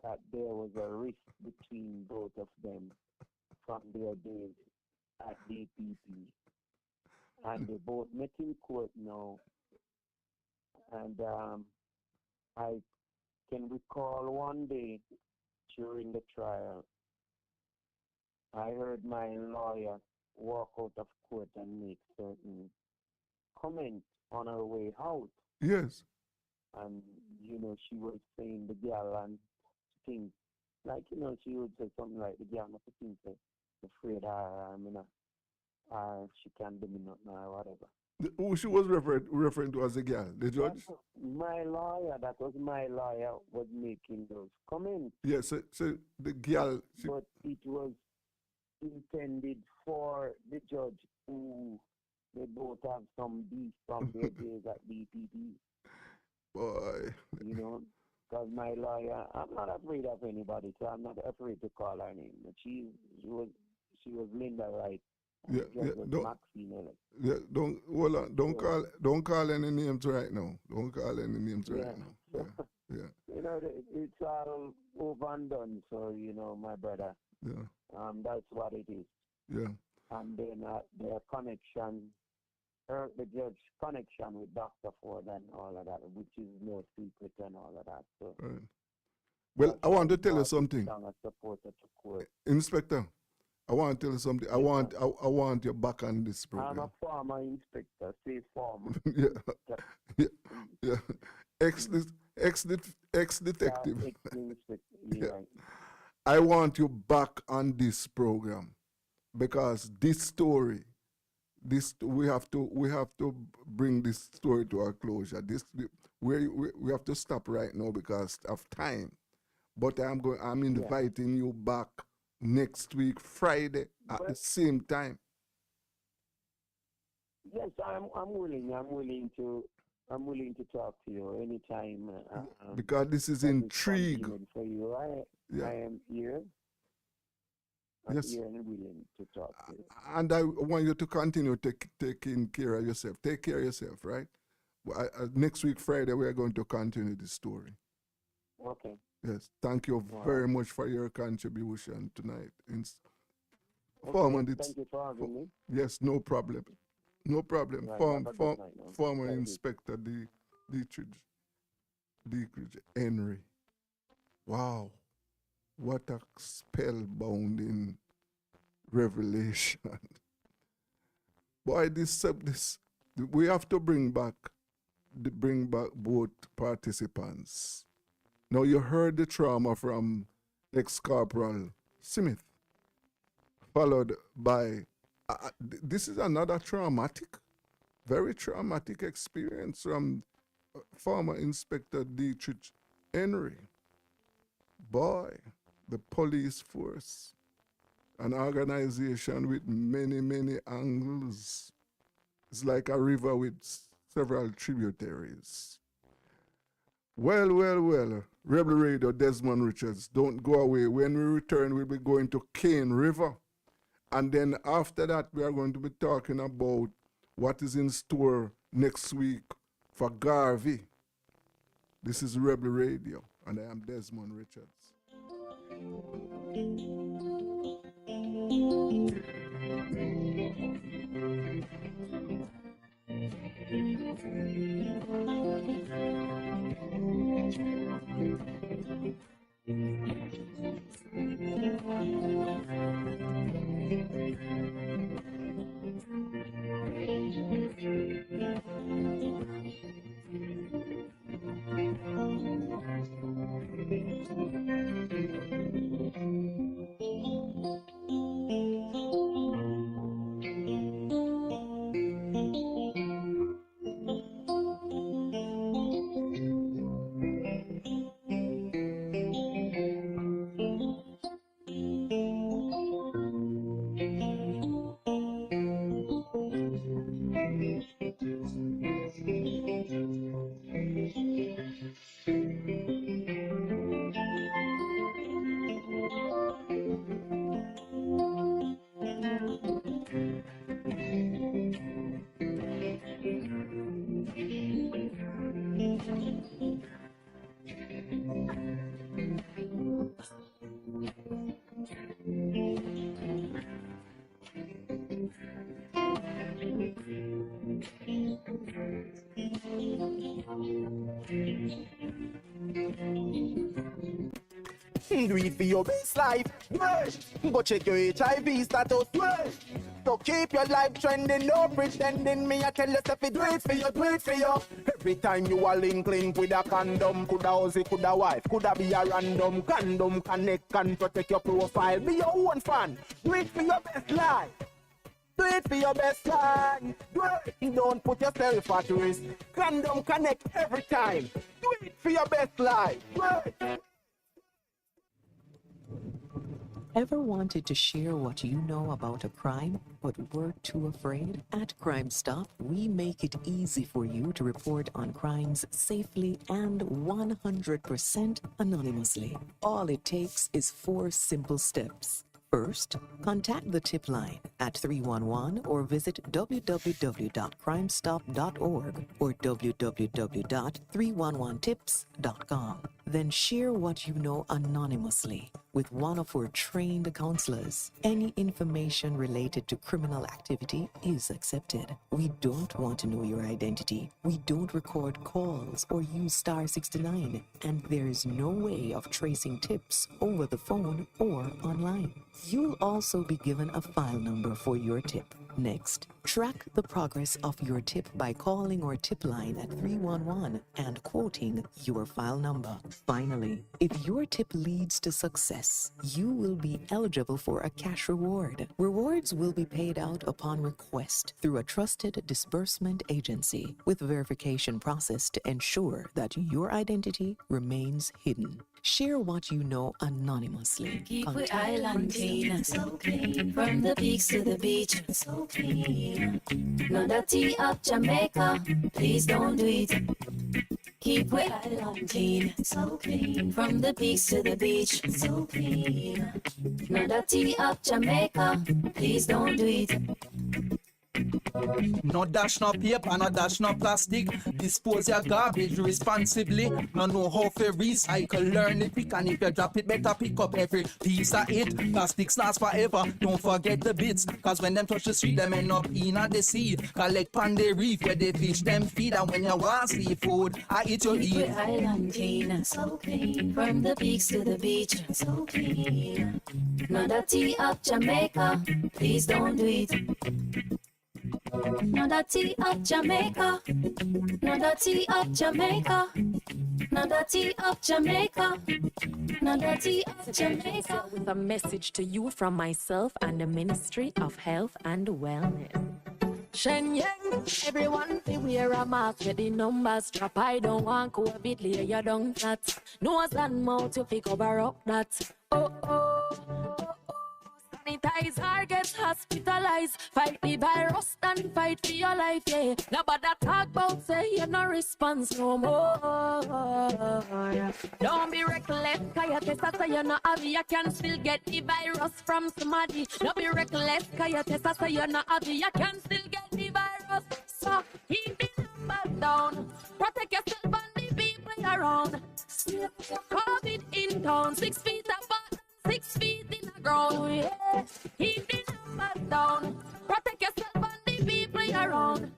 that there was a rift between both of them from their days at DPP. And they both met in court now. And I can recall one day during the trial, I heard my lawyer walk out of court and make certain comments on her way out. yes. And, you know, she was saying the girl and things. Like, you know, she would say something like, the girl must think afraid she can't do me nothing or whatever. Who she was referring to as a girl? The judge? My lawyer, that was my lawyer, was making those comments. Yes, so the girl. But it was intended for the judge, who they both have some beef from their days at DPP. Boy. You know, because my lawyer, I'm not afraid of anybody, so I'm not afraid to call her name. But she was Linda Wright. Yeah, don't hold on. Don't call any names right now. Don't call any names right now. Yeah. You know, it's all over and done. So, you know, my brother. Yeah. That's what it is. Yeah. And then their connection, the judge connection with Dr. Ford and all of that, which is no secret and all of that. So. Right. Well, I want to tell you something. Inspector, I want to tell you something. I want you back on this program. I'm a former inspector, say former. yeah. Ex-detective. Yeah. I want you back on this program because this story, we have to bring this story to a closure. We have to stop right now because of time. But I'm inviting you back next week, Friday, at the same time. Yes, I'm willing to talk to you anytime. Because this is intrigue. For you, I am here. I'm here and willing to talk to you. And I want you to continue taking care of yourself. Take care of yourself, right? Next week, Friday, we are going to continue the story. Okay. Yes, thank you very much for your contribution tonight. Thank you for having me. Yes, no problem. No problem. Right, Former Inspector Dietrich Henry. Wow. What a spellbounding revelation. Boy, this we have to bring back both participants. Now, you heard the trauma from ex-corporal Smith, followed by, this is another very traumatic experience from former Inspector Dietrich Henry. Boy, the police force, an organization with many, many angles. It's like a river with several tributaries. Well, Rebel Radio, Desmond Richards, don't go away. When we return, we'll be going to Cane River. And then after that, we are going to be talking about what is in store next week for Garvey. This is Rebel Radio, and I am Desmond Richards. Do it for your best life. Yeah. Go check your HIV status. Yeah. So keep your life trending, no pretending. Me I tell you if you do it for you, do it for you. Every time you are link with a condom, coulda husband, coulda wife, coulda be a random condom connect and protect your profile. Be your own fan. Do it for your best life. Do it for your best life. Do it. Don't put yourself at risk. Condom connect every time. Do it for your best life. Do it. Ever wanted to share what you know about a crime, but were too afraid? At Crime Stop, we make it easy for you to report on crimes safely and 100% anonymously. All it takes is 4 simple steps. First, contact the tip line at 311 or visit www.crimestop.org or www.311tips.com. Then share what you know anonymously with one of our trained counselors. Any information related to criminal activity is accepted. We don't want to know your identity. We don't record calls or use star 69, and there is no way of tracing tips over the phone or online. You'll also be given a file number for your tip. Next, track the progress of your tip by calling our tip line at 311 and quoting your file number. Finally, if your tip leads to success, you will be eligible for a cash reward. Rewards will be paid out upon request through a trusted disbursement agency with verification process to ensure that your identity remains hidden. Share what you know anonymously. Keep we Contact island clean and so clean. From the peaks to the beach, so clean. No dirty up Jamaica, please don't do it. Keep we island clean, so clean. From the peaks to the beach, so clean. No dirty up Jamaica, please don't do it. No dash no paper, no dash no plastic. Dispose your garbage responsibly. No know how to recycle, learn it quick. And if you drop it, better pick up every piece of it. Plastics last forever, don't forget the bits. Cause when them touch the street, them end up in the sea. Collect pan the reef where they fish them feed. And when you want seafood, I eat your Keep we eat. island clean, so clean. From the peaks to the beach, so clean. No dirty up Jamaica, please don't do it. No dirty up Jamaica, no dirty up Jamaica, no dirty up Jamaica, no dirty up Jamaica. With a message to you from myself and the Ministry of Health and Wellness. Shenyang, everyone fi wear a mask with the numbers drop. I don't want COVID, lay you down flat. Nose and mouth you fi cover up that. Oh oh. Sanitizer, get hospitalized. Fight the virus and fight for your life, yeah. Nobody talk about say you no response no more. Don't be reckless, cause you test us so you no have. You can still get the virus from somebody. Don't be reckless, cause you test us so you no have. You can still get the virus. So keep the numbers down. Protect yourself and the people around. COVID in town, 6 feet apart. 6 feet in the ground, yeah. Keep the numbers down. Protect yourself and the people around.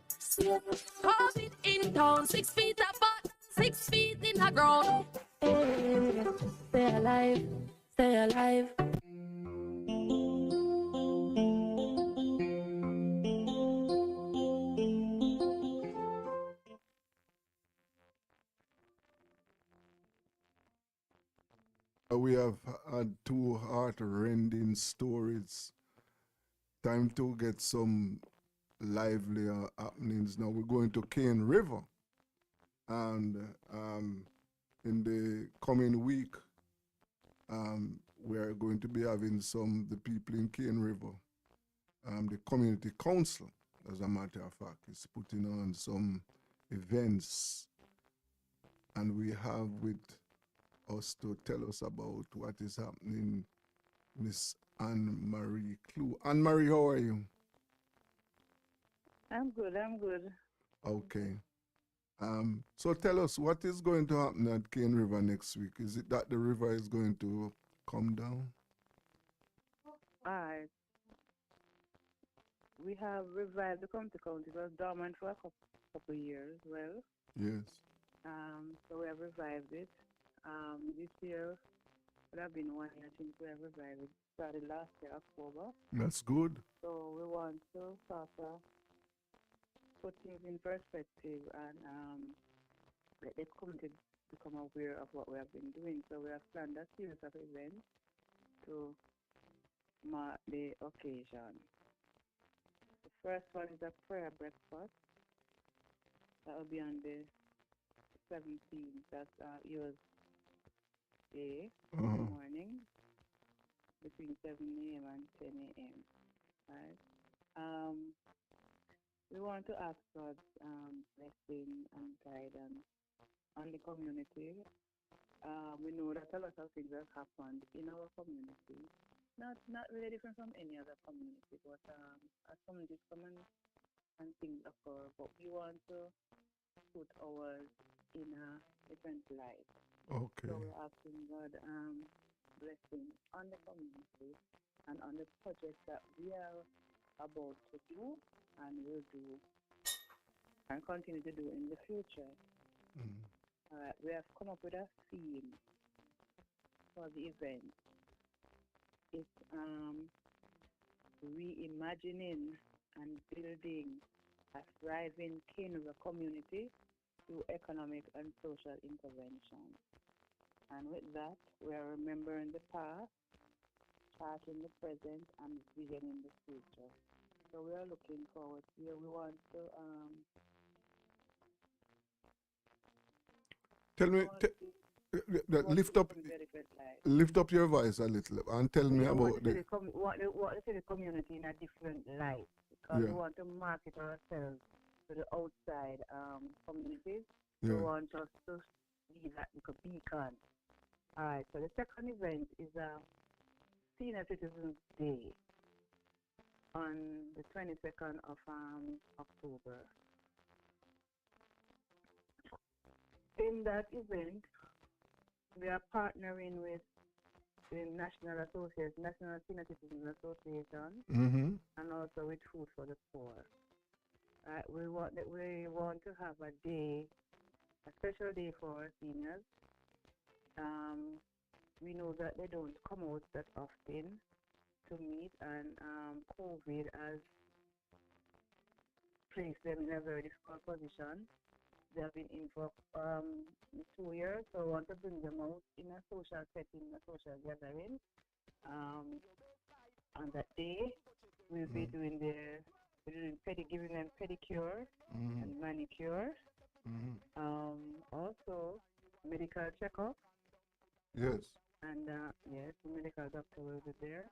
COVID in town, 6 feet apart. 6 feet in the ground. Hey, stay alive, stay alive. we have had two heart-rending stories. Time to get some lively happenings. Now we're going to Cane River, and in the coming week, we are going to be having the people in Cane River. The community council, as a matter of fact, is putting on some events, and we have with us to tell us about what is happening, Miss Anne-Marie Clue. Anne-Marie, how are you? I'm good. Okay. So tell us, what is going to happen at Cane River next week? Is it that the river is going to come down? Alright. We have revived the county. It was dormant for a couple years, well. Yes. So we have revived it. This year would have been 1 year since we have revived it. Started last year, October. That's good. So we want to sort of put things in perspective and let the community become aware of what we have been doing. So we have planned a series of events to mark the occasion. The first one is a prayer breakfast. That will be on the 17th. That's yours day in the morning between 7 a.m. and 10 a.m. Right? We want to ask God's blessing and guidance on the community. We know that a lot of things have happened in our community. Not really different from any other community, but as communities come and things occur, but we want to put ours in a different light. Okay. So we're asking God blessing on the community and on the projects that we are about to do and will do and continue to do in the future. We have come up with a theme for the event. It's reimagining and building a thriving Cane River community through economic and social intervention. And with that, we are remembering the past, charting the present, and visioning the future. So we are looking forward here. We want to Tell me, lift up your voice a little and tell me about the community in a different light, because we want to market ourselves to the outside communities. We want us to be like a beacon. All right. So the second event is a Senior Citizens Day on the 22nd of October. In that event, we are partnering with the National Senior Citizens Association, and also with Food for the Poor. We want to have a day, a special day for our seniors. We know that they don't come out that often to meet, and COVID has placed them in a very difficult position. They have been in for 2 years, so I want to bring them out in a social setting, a social gathering. On that day, we'll be doing giving them pedicure and manicure. Also, medical checkup. Yes. And yes, the medical doctor will be there.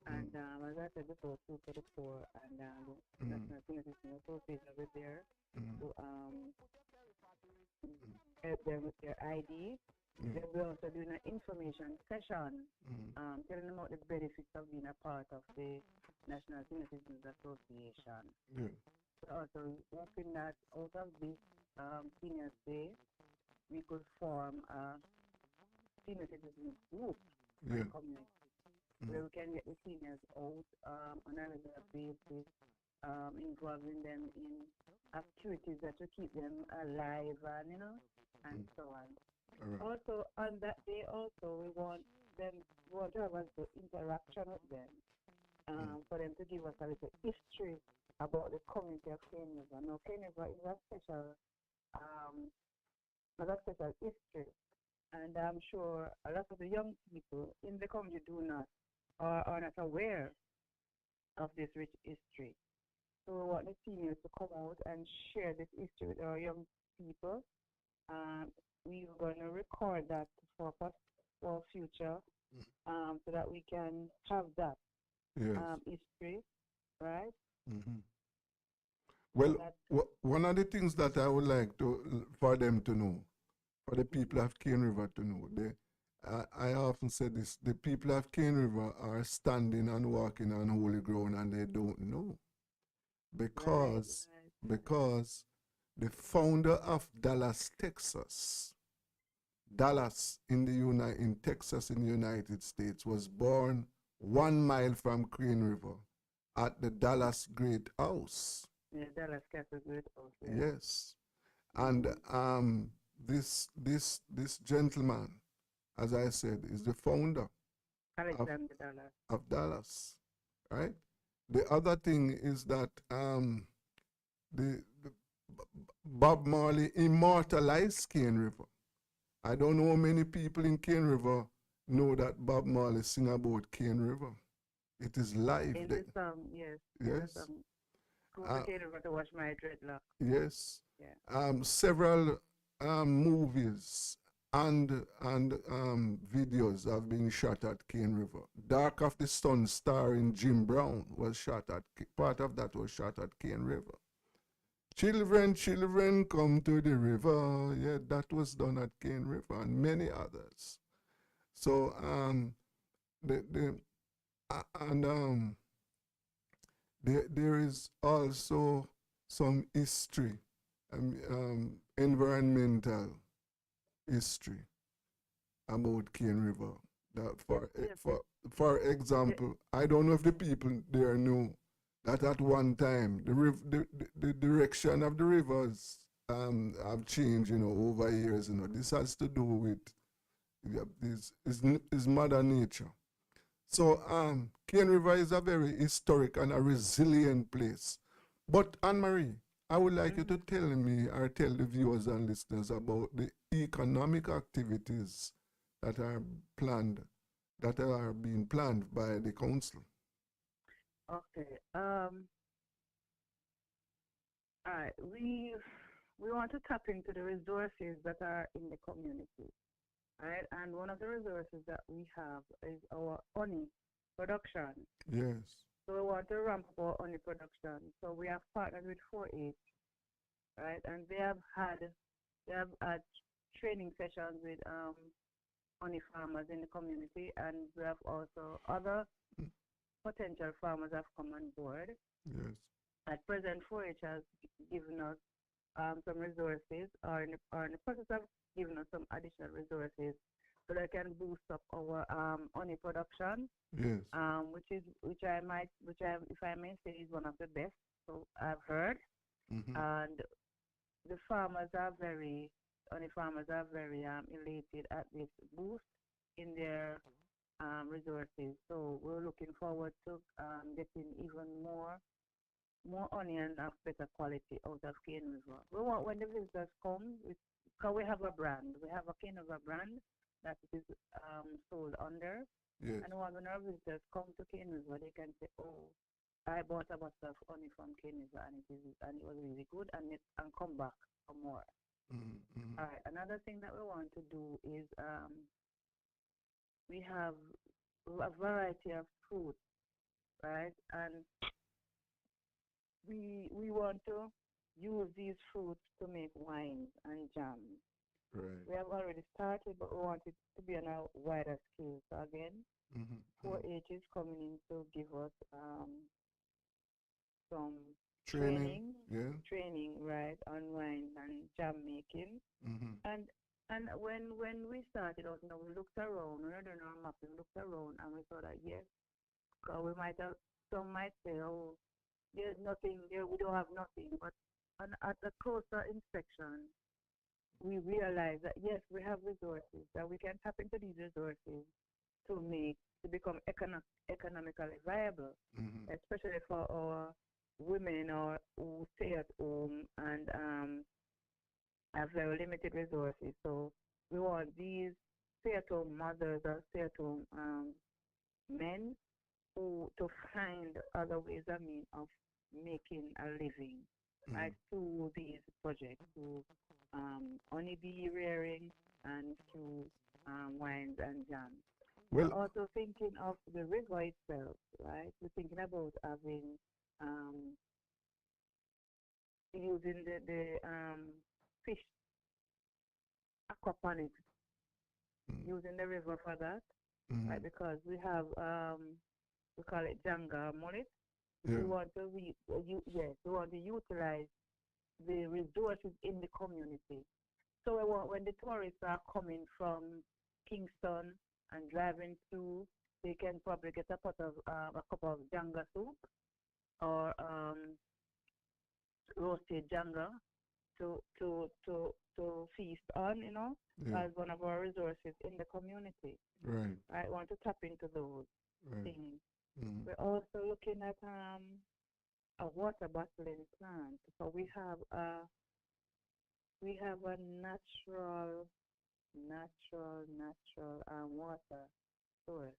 And as I said before, Food for the Poor and the National Senior Citizens Association will be there to help them with their ID. They'll be also doing an information session, telling them about the benefits of being a part of the National Senior Citizens Association. So also hoping that out of this Seniors Day, we could form a senior citizens group in the community where we can get the seniors out on a regular basis, involving them in activities that will keep them alive and and so on. Also on that day we want to have an interaction with them, for them to give us a little history about the community of Cane River. Now Cane River is a special history. And I'm sure a lot of the young people in the community do not or are not aware of this rich history. So we want the seniors to come out and share this history with our young people. We're going to record that for future so that we can have that Yes. history, right? Mhm. Well, one of the things that I would like for them to know, for the people of Cane River to know, I often say this: the people of Cane River are standing and walking on holy ground, and they don't know because because the founder of Dallas, Texas, in Texas in the United States, was born 1 mile from Cane River at the Dallas Great House. Yeah, Dallas Castle Great House. Yeah. Yes. And this gentleman, as I said, is the founder Alexander Dallas. of Dallas, right? The other thing is that the Bob Marley immortalized Cane River. I don't know how many people in Cane River know that Bob Marley sing about Cane River. It is live. In the song, yes. Yes. Go to Cane River to watch my dreadlock. Yes. Yeah. Several movies and videos have been shot at Cane River. Dark of the Sun starring Jim Brown was shot at, part of that was shot at Cane River. Children, children, come to the river. Yeah, that was done at Cane River and many others. So, there is also some history, environmental history about Cane River. That for example, I don't know if the people there know that at one time the direction of the rivers have changed, over years. This has to do with is Mother Nature. So Cane River is a very historic and a resilient place. But Anne-Marie, I would like you to tell me or tell the viewers and listeners about the economic activities that are being planned by the council. Okay. All right. We want to tap into the resources that are in the community, right? And one of the resources that we have is our honey production. Yes. So we want to ramp up our honey production. So we have partnered with 4-H, right? And they have had training sessions with honey farmers in the community, and we have also other potential farmers have come on board. Yes. At present, 4-H has given us some resources, or in the process of giving us some additional resources, so that can boost up our honey production. Yes. Which I if I may say, is one of the best. So I've heard, and the honey farmers are very elated at this boost in their resources. So we're looking forward to getting even more honey and of better quality out of Cane River. We want, when the visitors come, because we have a brand. We have a Cane River brand that is sold under. Yes. And when our visitors come to Cane River, they can say, "Oh, I bought a bottle of honey from Cane River, and it was really good, and come back for more." All right. Another thing that we want to do is we have a variety of fruits, right? And we want to use these fruits to make wines and jams. Right. We have already started, but we want it to be on a wider scale. So again, 4-H is coming in to give us some training, right, on wine and jam making. And when we started out, we looked around, we did our map, we looked around, and we saw that yes, we might have, some might say, "Oh, there's nothing there, we don't have nothing," but at a closer inspection, we realize that yes, we have resources, that we can tap into these resources to become economically viable, especially for our women who stay at home and have very limited resources. So we want these stay-at-home mothers or stay-at-home men who to find other ways, I mean, of making a living, right, through these projects, through honeybee rearing and through wines and jams. We're Well, also thinking of the river itself, right? We're thinking about having using the fish aquaponics, using the river for that, right? Because we have we call it Janga mullet. yeah, We want to we want to utilize the resources in the community. So we want when the tourists are coming from Kingston and driving through, they can probably get a cup of Janga soup or roasted Janga to feast on, yeah, as one of our resources in the community. right, Right, want to tap into those right. things. Mm. We're also looking at a water bottling plant. So we have a natural water source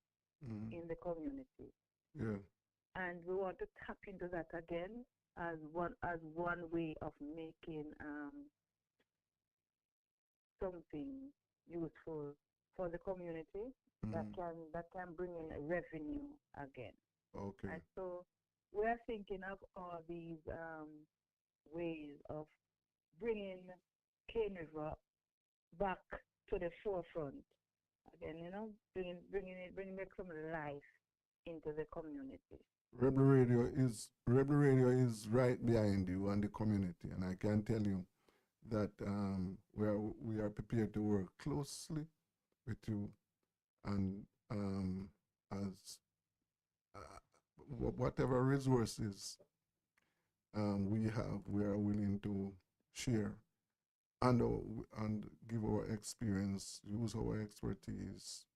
in the community, Yeah, and we want to tap into that again as one way of making something useful for the community that can bring in a revenue again. okay, And so we're thinking of all these ways of bringing Cane River back to the forefront again. Bringing back some life into the community. Rebel Radio is right behind you and the community, and I can tell you that we are prepared to work closely with you, and as whatever resources we have, we are willing to share and give our experience, use our expertise,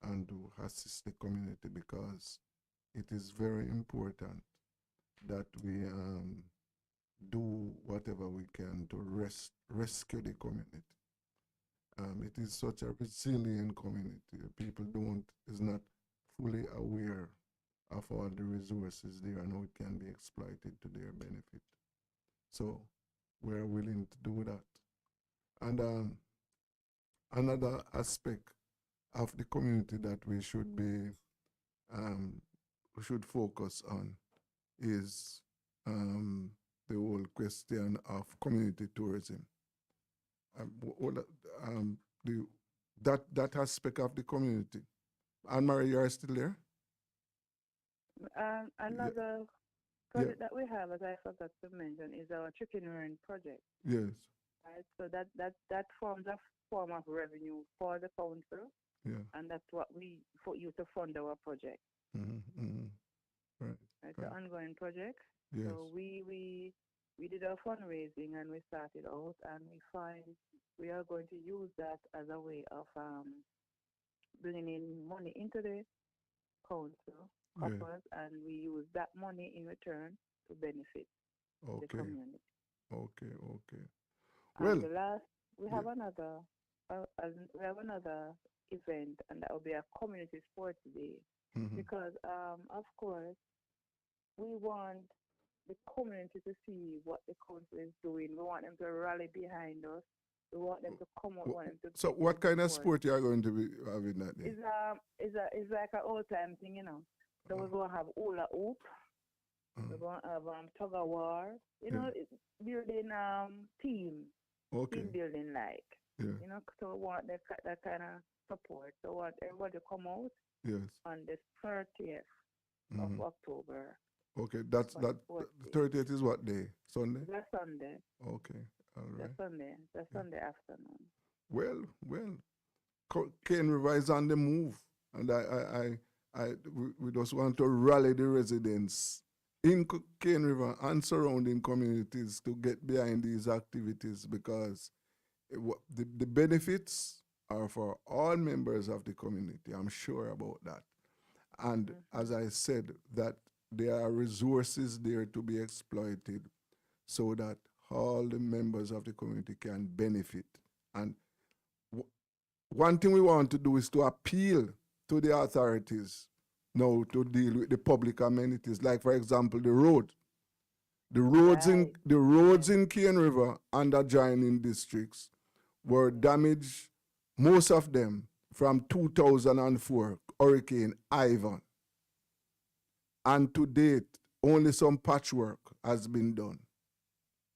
and to assist the community, because it is very important that we do whatever we can to rescue the community. It is such a resilient community. People is not fully aware of all the resources there and how it can be exploited to their benefit. So we're willing to do that. And another aspect of the community that we should focus on is the whole question of community tourism. That aspect of the community. Anne-Marie, you are still there? Another project that we have, as I forgot to mention, is our chicken rearing project. Yes. Right? So that forms a form of revenue for the council, and that's what we use to fund our project. Right. It's an ongoing project. Yes. So we did our fundraising and we started out, and we find we are going to use that as a way of bringing in money into the council coffers, and we use that money in return to benefit the community. Okay. And the last, we have another event, and that will be a community sports day, because of course we want the community to see what the council is doing. We want them to rally behind us. We want them to come out. So what kind of sport you are going to be having that day? It's like an old time thing, So we're going to have hula hoop. We're going to have tug of war. Building team. Okay. Team building like. Yeah. So we want that kind of support. So we want everybody to come out. Yes. On the 30th of October. Okay, that 30th is what day? Sunday? That's Sunday. Okay, all right. That's Sunday afternoon. Well, Cane River is on the move, and we just want to rally the residents in Cane River and surrounding communities to get behind these activities, because the benefits are for all members of the community. I'm sure about that. And as I said, that there are resources there to be exploited so that all the members of the community can benefit. And one thing we want to do is to appeal to the authorities now to deal with the public amenities, like for example the road. The roads in Cane River and adjoining districts were damaged, most of them from 2004 Hurricane Ivan. And to date, only some patchwork has been done.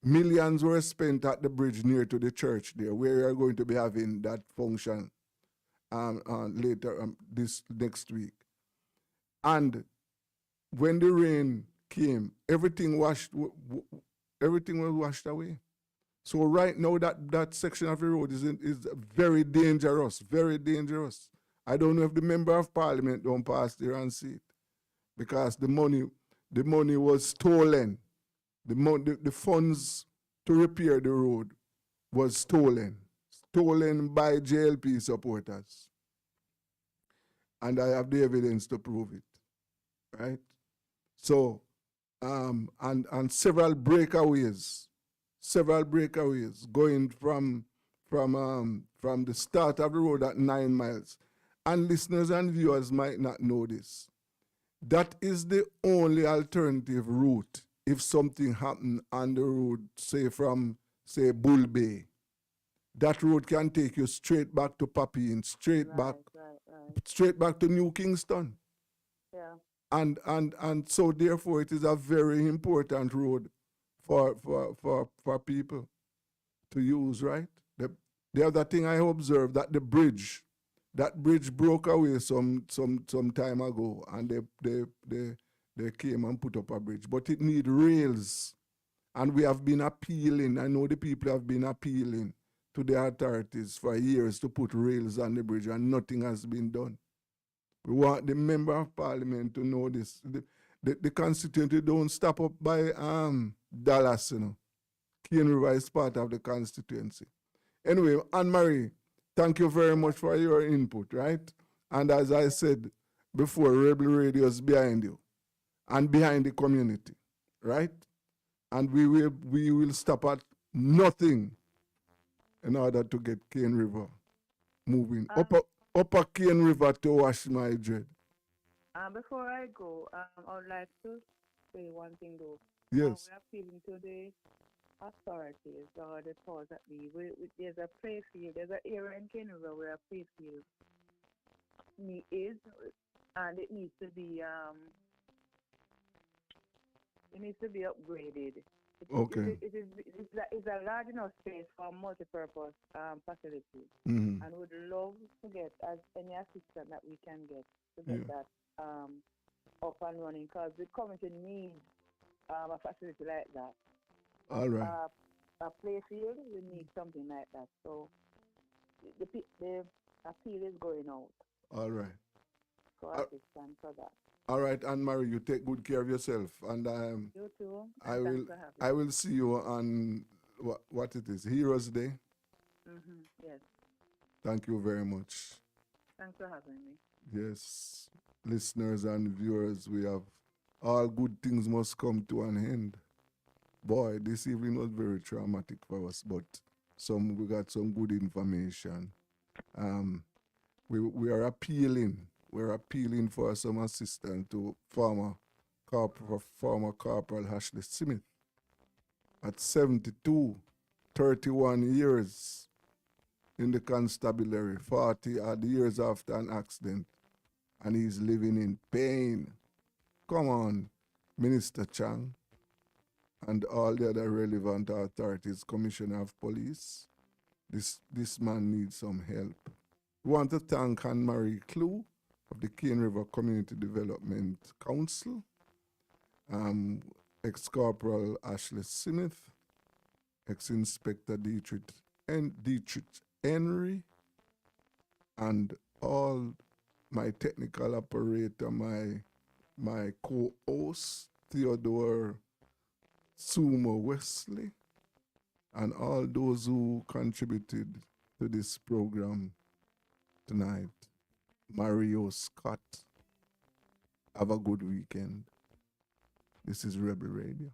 Millions were spent at the bridge near to the church there, where we are going to be having that function later this next week. And when the rain came, everything was washed away. So right now that section of the road is very dangerous, very dangerous. I don't know if the member of parliament don't pass there and see it, because the money was stolen. The funds to repair the road was stolen by JLP supporters, and I have the evidence to prove it, right? So, and several breakaways going from the start of the road at 9 miles. And listeners and viewers might not know this. That is the only alternative route if something happened on the road, say from, Bull Bay. That road can take you straight back to Papine, straight back to New Kingston. Yeah. And so therefore it is a very important road for people to use, right? The other thing I observed, that bridge broke away some time ago, and they came and put up a bridge, but it need rails, and we have been appealing. I know the people have been appealing to the authorities for years to put rails on the bridge, and nothing has been done. We want the member of parliament to know this. The constituency don't stop up by Dallas, you know. Cane River is part of the constituency. Anyway, Anne-Marie, thank you very much for your input, right? And as I said before, Rebel Radio is behind you and behind the community, right? And we will stop at nothing in order to get Cane River moving. Upper Cane River to wash my dread. Before I go, I would like to say one thing though. Yes. We are appealing to the authorities or the powers that be. There's a play field. There's an area in Cane River where a play field is, and it needs to be upgraded. Okay. It's a large enough space for multi-purpose facility, Mm-hmm. and would love to get any assistance that we can get to get that up and running, because the community needs a facility like that. All right. A play field, we need something like that. So the appeal is going out. All right. For assistance for that. All right, Anne-Marie, you take good care of yourself, and you too. I will see you on what it is, Heroes Day. Mm-hmm. Yes. Thank you very much. Thanks for having me. Yes, listeners and viewers, we have all good things must come to an end. Boy, this evening was very traumatic for us, but we got some good information. We are appealing. We're appealing for some assistance to former Corporal Ashley Smith at 72, 31 years in the constabulary, 40 odd years after an accident, and he's living in pain. Come on, Minister Chang and all the other relevant authorities, Commissioner of Police. This man needs some help. We want to thank Anne-Marie Clue of the Cane River Community Development Council, ex-Corporal Ashley Smith, ex-Inspector Dietrich Henry, and all my technical operator, my co-host, Theodore Sumo Wesley, and all those who contributed to this program tonight. Mario Scott. Have a good weekend. This is Rebel Radio.